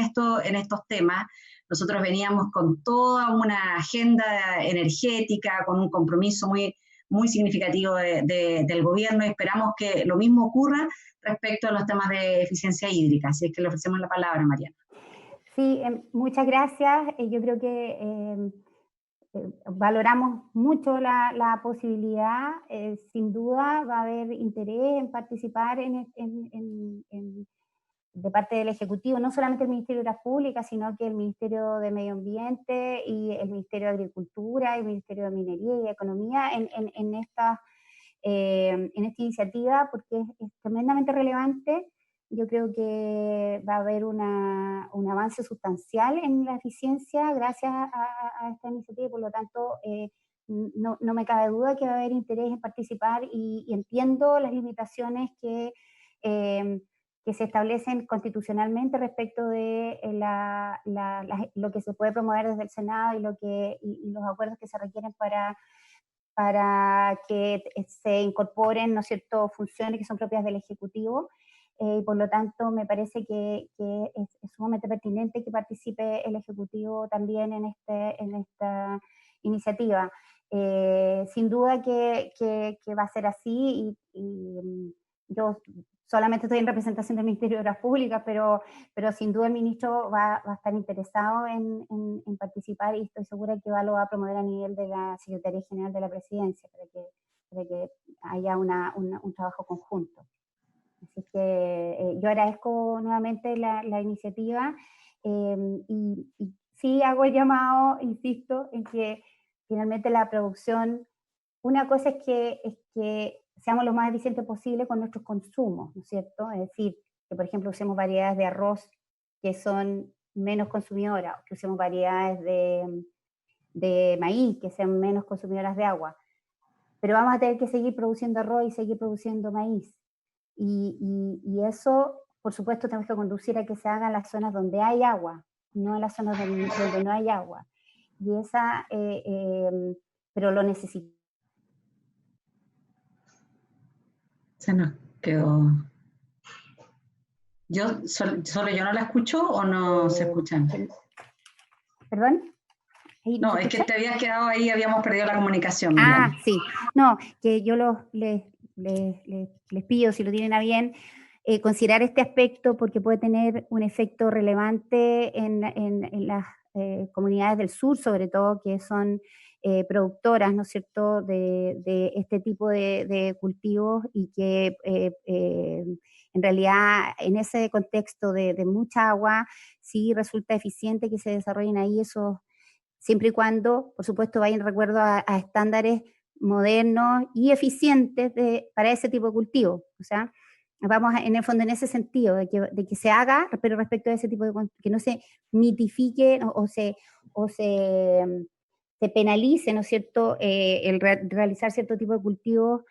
estos temas. Nosotros veníamos con toda una agenda energética, con un compromiso muy significativo del gobierno y esperamos que lo mismo ocurra respecto a los temas de eficiencia hídrica. Así es que le ofrecemos la palabra, Mariana. Sí, muchas gracias. Yo creo que valoramos mucho la posibilidad, sin duda va a haber interés en participar de parte del Ejecutivo, no solamente el Ministerio de Obras Públicas, sino que el Ministerio de Medio Ambiente y el Ministerio de Agricultura y el Ministerio de Minería y Economía en esta iniciativa, porque es tremendamente relevante. Yo creo que va a haber un avance sustancial en la eficiencia gracias a esta iniciativa y por lo tanto no me cabe duda que va a haber interés en participar y entiendo las limitaciones que se establecen constitucionalmente respecto de lo que se puede promover desde el Senado y los acuerdos que se requieren para que se incorporen, ¿no es cierto?, funciones que son propias del Ejecutivo. Y por lo tanto, me parece que es sumamente pertinente que participe el Ejecutivo también en esta iniciativa. Sin duda que va a ser así y yo solamente estoy en representación del Ministerio de Obras Públicas, pero sin duda el ministro va a estar interesado en participar y estoy segura que lo va a promover a nivel de la Secretaría General de la Presidencia para que haya un trabajo conjunto. Así que yo agradezco nuevamente la iniciativa y sí hago el llamado, insisto, en que finalmente la producción, una cosa es que seamos lo más eficientes posible con nuestros consumos, ¿no es cierto? Es decir, que por ejemplo usemos variedades de arroz que son menos consumidoras, que usemos variedades de maíz que sean menos consumidoras de agua. Pero vamos a tener que seguir produciendo arroz y seguir produciendo maíz. Y eso, por supuesto, tenemos que conducir a que se haga en las zonas donde hay agua, no en las zonas donde no hay agua. Y pero lo necesitamos. Se nos quedó. ¿Solo yo no la escucho o no se escuchan? ¿Perdón? No, es que te habías quedado ahí, habíamos perdido la comunicación. Ah, sí. No, que yo les pido, si lo tienen a bien, considerar este aspecto porque puede tener un efecto relevante en las comunidades del sur, sobre todo, que son productoras, ¿no es cierto?, de este tipo de cultivos y que en realidad en ese contexto de mucha agua sí resulta eficiente que se desarrollen ahí esos, siempre y cuando, por supuesto, vayan de acuerdo a estándares modernos y eficientes para ese tipo de cultivo. O sea, vamos en el fondo en ese sentido, de que se haga, pero respecto a ese tipo de, que no se mitifique o se penalice, ¿no es cierto?, el realizar cierto tipo de cultivos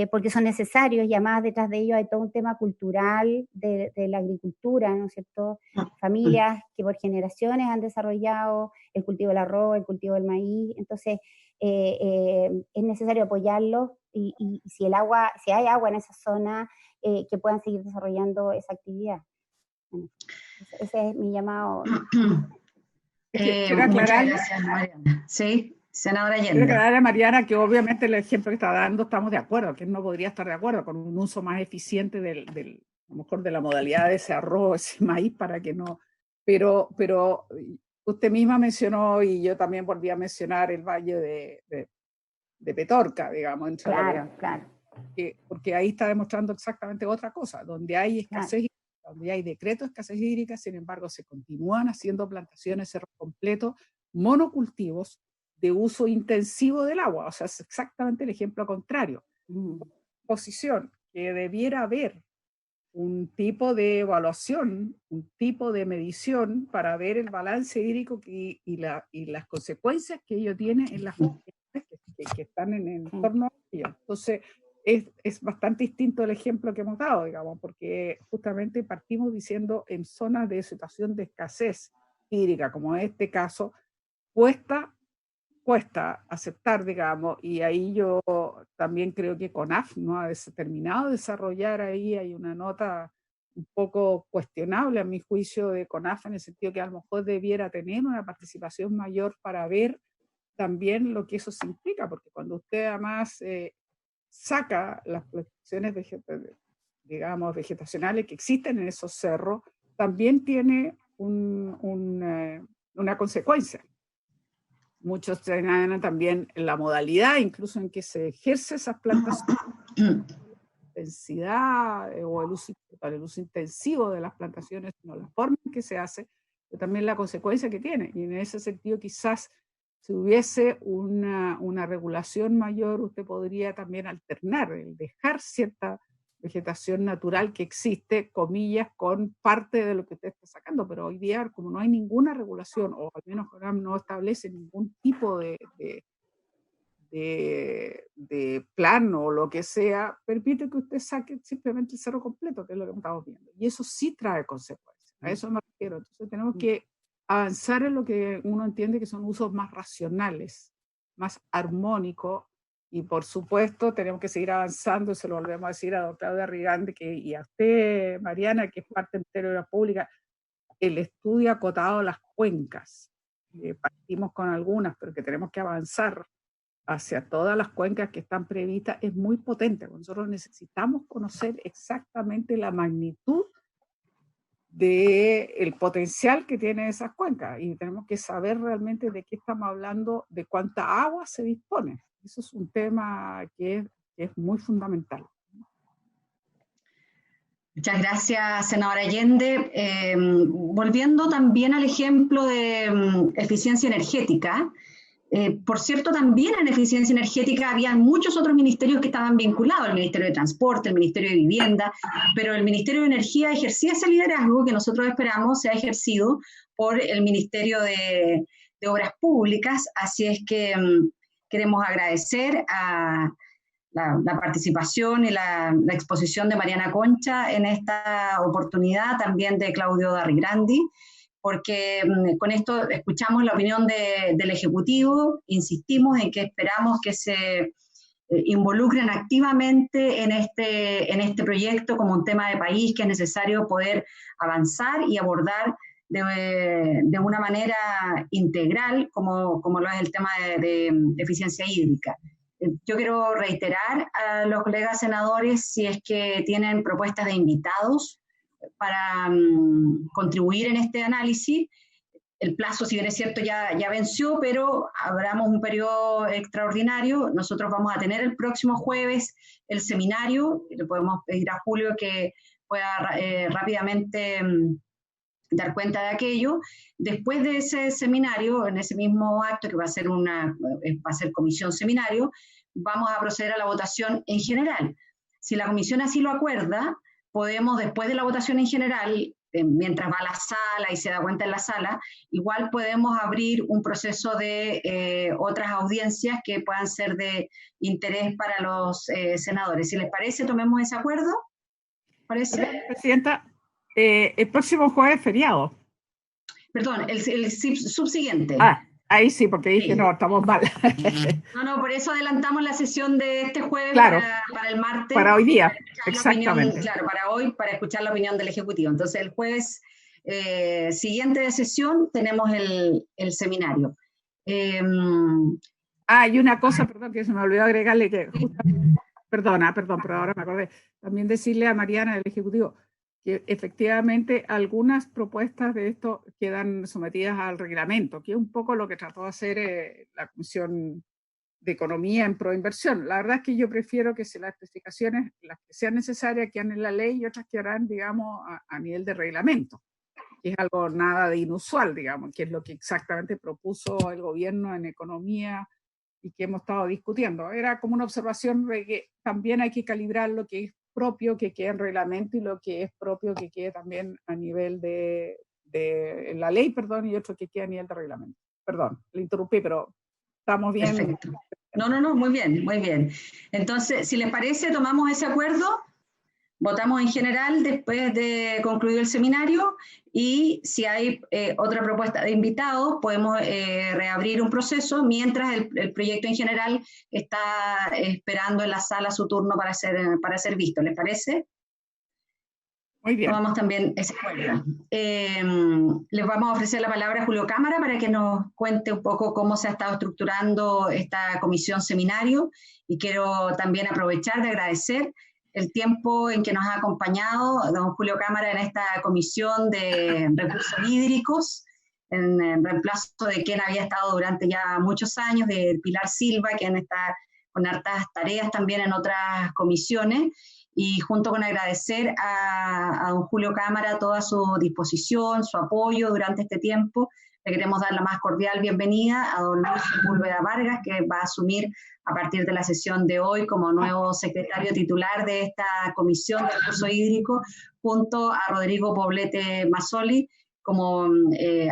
porque son necesarios y además detrás de ellos hay todo un tema cultural de la agricultura, ¿no es cierto?, familias que por generaciones han desarrollado el cultivo del arroz, el cultivo del maíz, entonces es necesario apoyarlos y si hay agua en esa zona, que puedan seguir desarrollando esa actividad. Bueno, ese es mi llamado. Muchas gracias, Mariana. Sí, senadora Allende. Quiero aclarar a Mariana que obviamente el ejemplo que está dando estamos de acuerdo, que no podría estar de acuerdo con un uso más eficiente a lo mejor de la modalidad de ese arroz, ese maíz, para que no... Pero usted misma mencionó, y yo también volví a mencionar, el valle de Petorca, digamos. Claro. Porque ahí está demostrando exactamente otra cosa, donde hay escasez, donde hay decreto de escasez hídrica, sin embargo se continúan haciendo plantaciones cerros completos, monocultivos de uso intensivo del agua, o sea, es exactamente el ejemplo contrario. Posición que debiera haber un tipo de evaluación, un tipo de medición para ver el balance hídrico y las consecuencias que ello tiene en las comunidades que están en el entorno de ellos. Entonces, es bastante distinto el ejemplo que hemos dado, digamos, porque justamente partimos diciendo en zonas de situación de escasez hídrica, como en este caso, cuesta aceptar, digamos, y ahí yo también creo que CONAF no ha terminado de desarrollar, ahí hay una nota un poco cuestionable a mi juicio de CONAF, en el sentido que a lo mejor debiera tener una participación mayor para ver también lo que eso significa, porque cuando usted además saca las plantaciones vegetacionales que existen en esos cerros, también tiene una consecuencia. muchos señalan también la modalidad, incluso en que se ejerce esas plantaciones, intensidad o el uso intensivo de las plantaciones, no la forma en que se hace, pero también la consecuencia que tiene. Y en ese sentido, quizás si hubiese una regulación mayor, usted podría también alternar, el dejar cierta vegetación natural que existe, comillas, con parte de lo que usted está sacando, pero hoy día, como no hay ninguna regulación, o al menos no establece ningún tipo de plan o lo que sea, permite que usted saque simplemente el cerro completo, que es lo que estamos viendo. Y eso sí trae consecuencias, a eso me refiero. Entonces tenemos que avanzar en lo que uno entiende que son usos más racionales, más armónicos, y por supuesto tenemos que seguir avanzando, se lo volvemos a decir a don Claudio Rigandi y a usted, Mariana, que es parte entera de la pública, el estudio acotado de las cuencas. Partimos con algunas, pero que tenemos que avanzar hacia todas las cuencas que están previstas, es muy potente. Nosotros necesitamos conocer exactamente la magnitud del potencial que tienen esas cuencas, y tenemos que saber realmente de qué estamos hablando, de cuánta agua se dispone. Eso es un tema que es muy fundamental. Muchas gracias, senadora Allende. Volviendo también al ejemplo de eficiencia energética, por cierto, también en eficiencia energética había muchos otros ministerios que estaban vinculados, el Ministerio de Transporte, el Ministerio de Vivienda, pero el Ministerio de Energía ejercía ese liderazgo que nosotros esperamos sea ejercido por el Ministerio de Obras Públicas, así es que queremos agradecer a la participación y la exposición de Mariana Concha en esta oportunidad, también de Claudio Darrigrandi, porque con esto escuchamos la opinión del Ejecutivo, insistimos en que esperamos que se involucren activamente en este proyecto como un tema de país que es necesario poder avanzar y abordar de una manera integral, como lo es el tema de eficiencia hídrica. Yo quiero reiterar a los colegas senadores, si es que tienen propuestas de invitados para contribuir en este análisis. El plazo, si bien es cierto, ya venció, pero abramos un periodo extraordinario. Nosotros vamos a tener el próximo jueves el seminario, le podemos pedir a Julio que pueda rápidamente dar cuenta de aquello. Después de ese seminario, en ese mismo acto que va a ser comisión seminario, vamos a proceder a la votación en general. Si la comisión así lo acuerda, podemos, después de la votación en general, mientras va a la sala y se da cuenta en la sala, igual podemos abrir un proceso de otras audiencias que puedan ser de interés para los senadores. Si les parece, tomemos ese acuerdo. ¿Parece? Presidenta, el próximo jueves es feriado. Perdón, el subsiguiente. Ahí sí, porque dije, sí. No, estamos mal. No, por eso adelantamos la sesión de este jueves, claro, para el martes. Para hoy día, exactamente. Claro, para hoy, para escuchar la opinión del Ejecutivo. Entonces, el jueves siguiente de sesión tenemos el seminario. Y una cosa, perdón, que se me olvidó agregarle, que perdón, pero ahora me acordé. También decirle a Mariana del Ejecutivo que efectivamente algunas propuestas de esto quedan sometidas al reglamento, que es un poco lo que trató de hacer la Comisión de Economía en Proinversión. La verdad es que yo prefiero que si las especificaciones, las que sean necesarias, quedan en la ley y otras quedarán, digamos, a nivel de reglamento, que es algo nada de inusual, digamos, que es lo que exactamente propuso el gobierno en Economía y que hemos estado discutiendo. Era como una observación de que también hay que calibrar lo que es propio que quede en reglamento y lo que es propio que quede también a nivel de la ley, perdón, y otro que quede a nivel de reglamento. Perdón, le interrumpí, pero estamos bien. Perfecto. No, muy bien, muy bien. Entonces, si les parece, tomamos ese acuerdo, votamos en general después de concluir el seminario, y si hay otra propuesta de invitados, podemos reabrir un proceso mientras el proyecto en general está esperando en la sala su turno para ser visto. ¿Les parece? Muy bien. Tomamos también ese acuerdo. Les vamos a ofrecer la palabra a Julio Cámara para que nos cuente un poco cómo se ha estado estructurando esta comisión seminario, y quiero también aprovechar de agradecer el tiempo en que nos ha acompañado don Julio Cámara en esta comisión de recursos hídricos, en reemplazo de quien había estado durante ya muchos años, de Pilar Silva, quien está con hartas tareas también en otras comisiones, y junto con agradecer a don Julio Cámara toda su disposición, su apoyo durante este tiempo, le queremos dar la más cordial bienvenida a don Luis Sepúlveda Vargas, que va a asumir a partir de la sesión de hoy como nuevo secretario titular de esta comisión del recurso hídrico, junto a Rodrigo Poblete Mazzoli como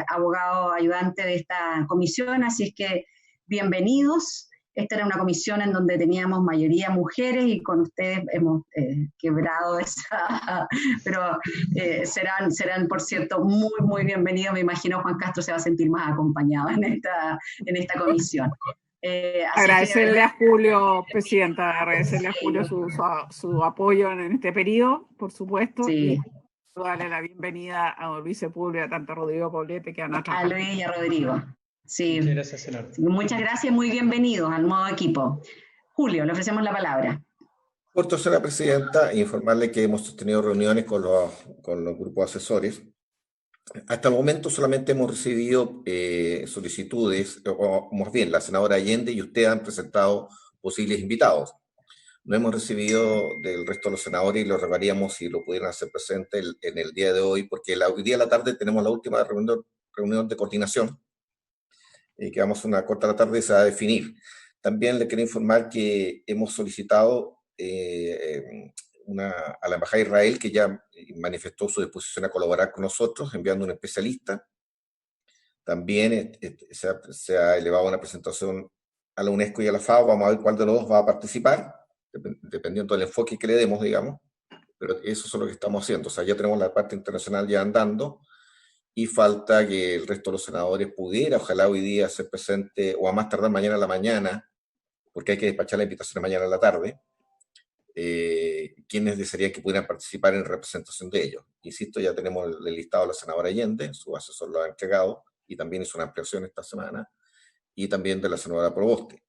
abogado ayudante de esta comisión. Así es que bienvenidos. Esta era una comisión en donde teníamos mayoría mujeres y con ustedes hemos quebrado esa, pero serán, por cierto, muy, muy bienvenidos. Me imagino Juan Castro se va a sentir más acompañado en esta comisión. Agradecerle a Julio, Presidenta, agradecerle a Julio su apoyo en este periodo, por supuesto, sí. Y darle la bienvenida a don Luis Sepúlveda, tanto a Rodrigo Poblete que a Natalia. A Luis y a Rodrigo. Sí. Muchas gracias, senador. Muchas gracias, muy bienvenidos al nuevo equipo. Julio, le ofrecemos la palabra. Corto, señora presidenta, informarle que hemos sostenido reuniones con los grupos asesores. Hasta el momento solamente hemos recibido solicitudes, o más bien la senadora Allende y usted han presentado posibles invitados. No hemos recibido del resto de los senadores y lo rogaríamos si lo pudieran hacer presente en el día de hoy, porque hoy día de la tarde tenemos la última reunión de coordinación, que vamos a una corta de la tarde y se va a definir. También le quiero informar que hemos solicitado a la Embajada de Israel, que ya manifestó su disposición a colaborar con nosotros, enviando un especialista. También se ha elevado una presentación a la UNESCO y a la FAO. Vamos a ver cuál de los dos va a participar, dependiendo del enfoque que le demos, digamos. Pero eso es lo que estamos haciendo. O sea, ya tenemos la parte internacional ya andando, y falta que el resto de los senadores pudiera, ojalá hoy día, ser presente, o a más tardar mañana a la mañana, porque hay que despachar la invitación mañana a la tarde, quienes desearían que pudieran participar en representación de ellos. Insisto, ya tenemos el listado de la senadora Allende, su asesor lo ha entregado, y también hizo una ampliación esta semana, y también de la senadora Proboste.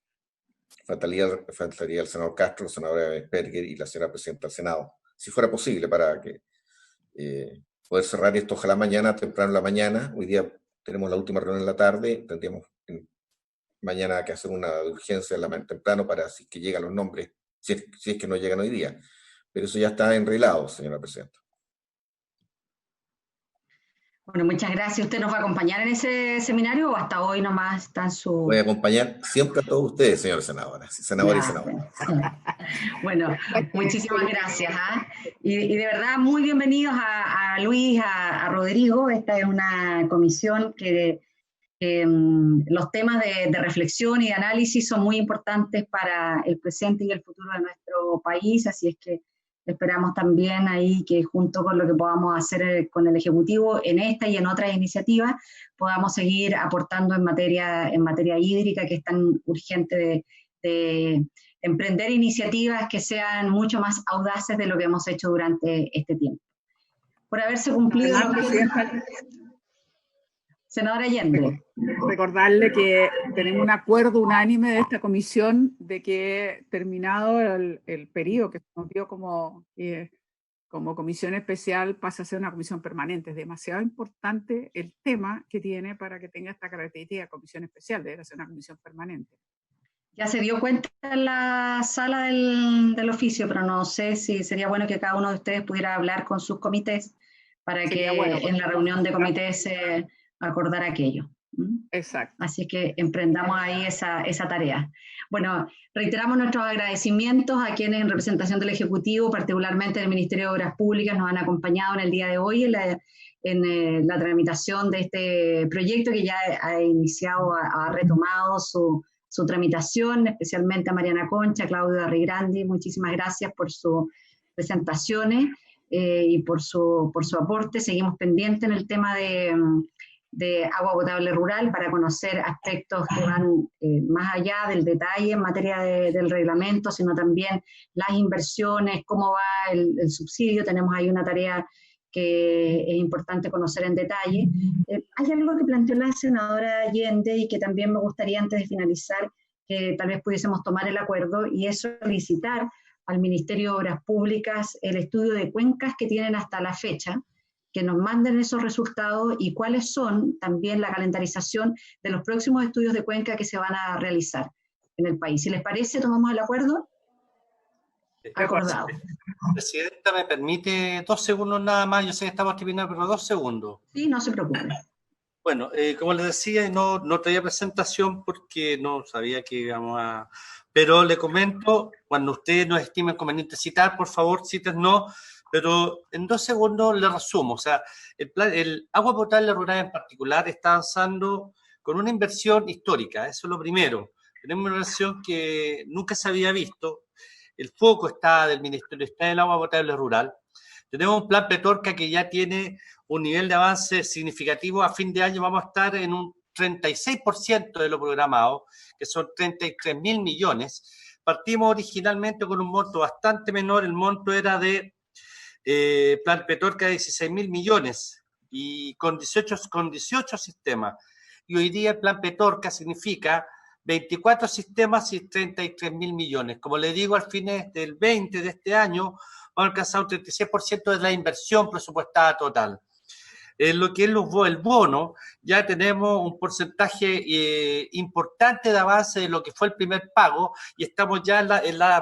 Faltaría el senador Castro, la senadora Berger y la señora presidenta del Senado, si fuera posible, para que poder cerrar esto, ojalá mañana, temprano en la mañana. Hoy día tenemos la última reunión en la tarde, tendríamos mañana que hacer una de urgencia temprano para si es que llegan los nombres, si es que no llegan hoy día. Pero eso ya está enreglado, señora presidenta. Bueno, muchas gracias. ¿Usted nos va a acompañar en ese seminario o hasta hoy nomás está en su...? Voy a acompañar siempre a todos ustedes, señores senadores y senadoras. Bueno, muchísimas gracias. Y de verdad, muy bienvenidos a Luis, a Rodrigo. Esta es una comisión que los temas de reflexión y de análisis son muy importantes para el presente y el futuro de nuestro país, así es que esperamos también ahí que junto con lo que podamos hacer con el Ejecutivo en esta y en otras iniciativas, podamos seguir aportando en materia hídrica, que es tan urgente de emprender iniciativas que sean mucho más audaces de lo que hemos hecho durante este tiempo. Por haberse cumplido... Senadora Allende. Recordarle que tenemos un acuerdo unánime de esta comisión de que terminado el periodo que nos dio como comisión especial pasa a ser una comisión permanente. Es demasiado importante el tema que tiene para que tenga esta característica de comisión especial, debe ser una comisión permanente. Ya se dio cuenta en la sala del oficio, pero no sé si sería bueno que cada uno de ustedes pudiera hablar con sus comités para que en la reunión de comités se acordar aquello. Exacto. Así que emprendamos ahí esa tarea. Bueno, reiteramos nuestros agradecimientos a quienes en representación del Ejecutivo, particularmente del Ministerio de Obras Públicas, nos han acompañado en el día de hoy en la tramitación de este proyecto que ya ha iniciado, ha retomado su tramitación, especialmente a Mariana Concha, Claudio Arrigrandi. Muchísimas gracias por sus presentaciones y por su aporte. Seguimos pendientes en el tema de agua potable rural para conocer aspectos que van más allá del detalle en materia del reglamento, sino también las inversiones, cómo va el subsidio. Tenemos ahí una tarea que es importante conocer en detalle. Hay algo que planteó la senadora Allende y que también me gustaría, antes de finalizar, que tal vez pudiésemos tomar el acuerdo, y es solicitar al Ministerio de Obras Públicas el estudio de cuencas que tienen hasta la fecha, que nos manden esos resultados y cuáles son también la calendarización de los próximos estudios de cuenca que se van a realizar en el país. Si les parece, tomamos el acuerdo. Acordado. Presidenta, ¿me permite 2 segundos nada más? Yo sé que estamos terminando, pero 2 segundos. Sí, no se preocupe. Bueno, como les decía, no traía presentación porque no sabía que íbamos a... Pero le comento, cuando ustedes nos estimen conveniente citar, por favor, cítenos, pero en 2 segundos le resumo. O sea, el agua potable rural en particular está avanzando con una inversión histórica, eso es lo primero. Tenemos una inversión que nunca se había visto. El foco está del Ministerio, está en el agua potable rural. Tenemos un plan Petorca que ya tiene un nivel de avance significativo. A fin de año vamos a estar en un 36% de lo programado, que son 33.000 millones. Partimos originalmente con un monto bastante menor. El monto era de plan Petorca de 16.000 millones y con 18 sistemas. Y hoy día el plan Petorca significa 24 sistemas y 33.000 millones. Como le digo, al fin del 20 de este año vamos a alcanzar un 36% de la inversión presupuestada total. En lo que es el bono, ya tenemos un porcentaje importante de avance de lo que fue el primer pago y estamos ya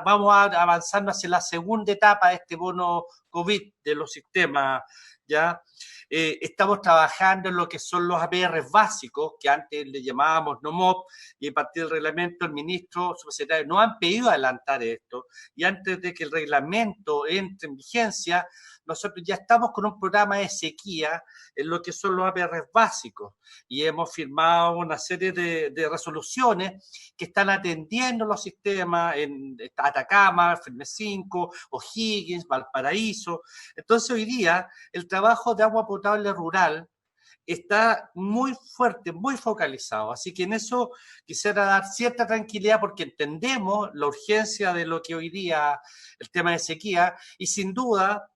vamos avanzando hacia la segunda etapa de este bono COVID de los sistemas, ¿ya? Estamos trabajando en lo que son los APR básicos, que antes le llamábamos NOMOP, y a partir del reglamento el ministro, subsecretario, nos han pedido adelantar esto, y antes de que el reglamento entre en vigencia, nosotros ya estamos con un programa de sequía en lo que son los APR básicos, y hemos firmado una serie de resoluciones que están atendiendo los sistemas en Atacama, Ferme 5, O'Higgins, Valparaíso. Entonces hoy día el trabajo de agua potable rural está muy fuerte, muy focalizado. Así que en eso quisiera dar cierta tranquilidad porque entendemos la urgencia de lo que hoy día el tema de sequía y sin duda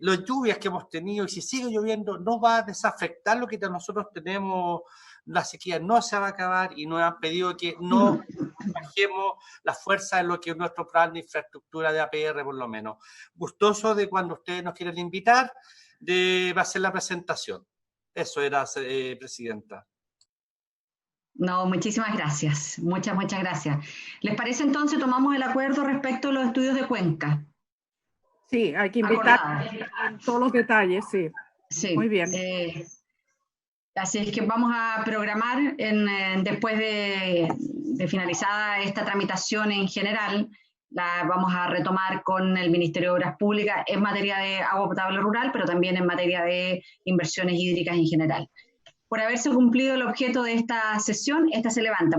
las lluvias que hemos tenido y si sigue lloviendo no va a desafectar lo que nosotros tenemos. La sequía no se va a acabar y nos han pedido que no bajemos la fuerza de lo que es nuestro plan de infraestructura de APR por lo menos. Gustoso de cuando ustedes nos quieren invitar de hacer la presentación. Eso era, Presidenta. No, muchísimas gracias. Muchas gracias. ¿Les parece entonces tomamos el acuerdo respecto a los estudios de cuenca? Sí, hay que invitar todos los detalles, sí. Sí. Muy bien. Así es que vamos a programar después de finalizada esta tramitación en general, la vamos a retomar con el Ministerio de Obras Públicas en materia de agua potable rural, pero también en materia de inversiones hídricas en general. Por haberse cumplido el objeto de esta sesión, esta se levanta.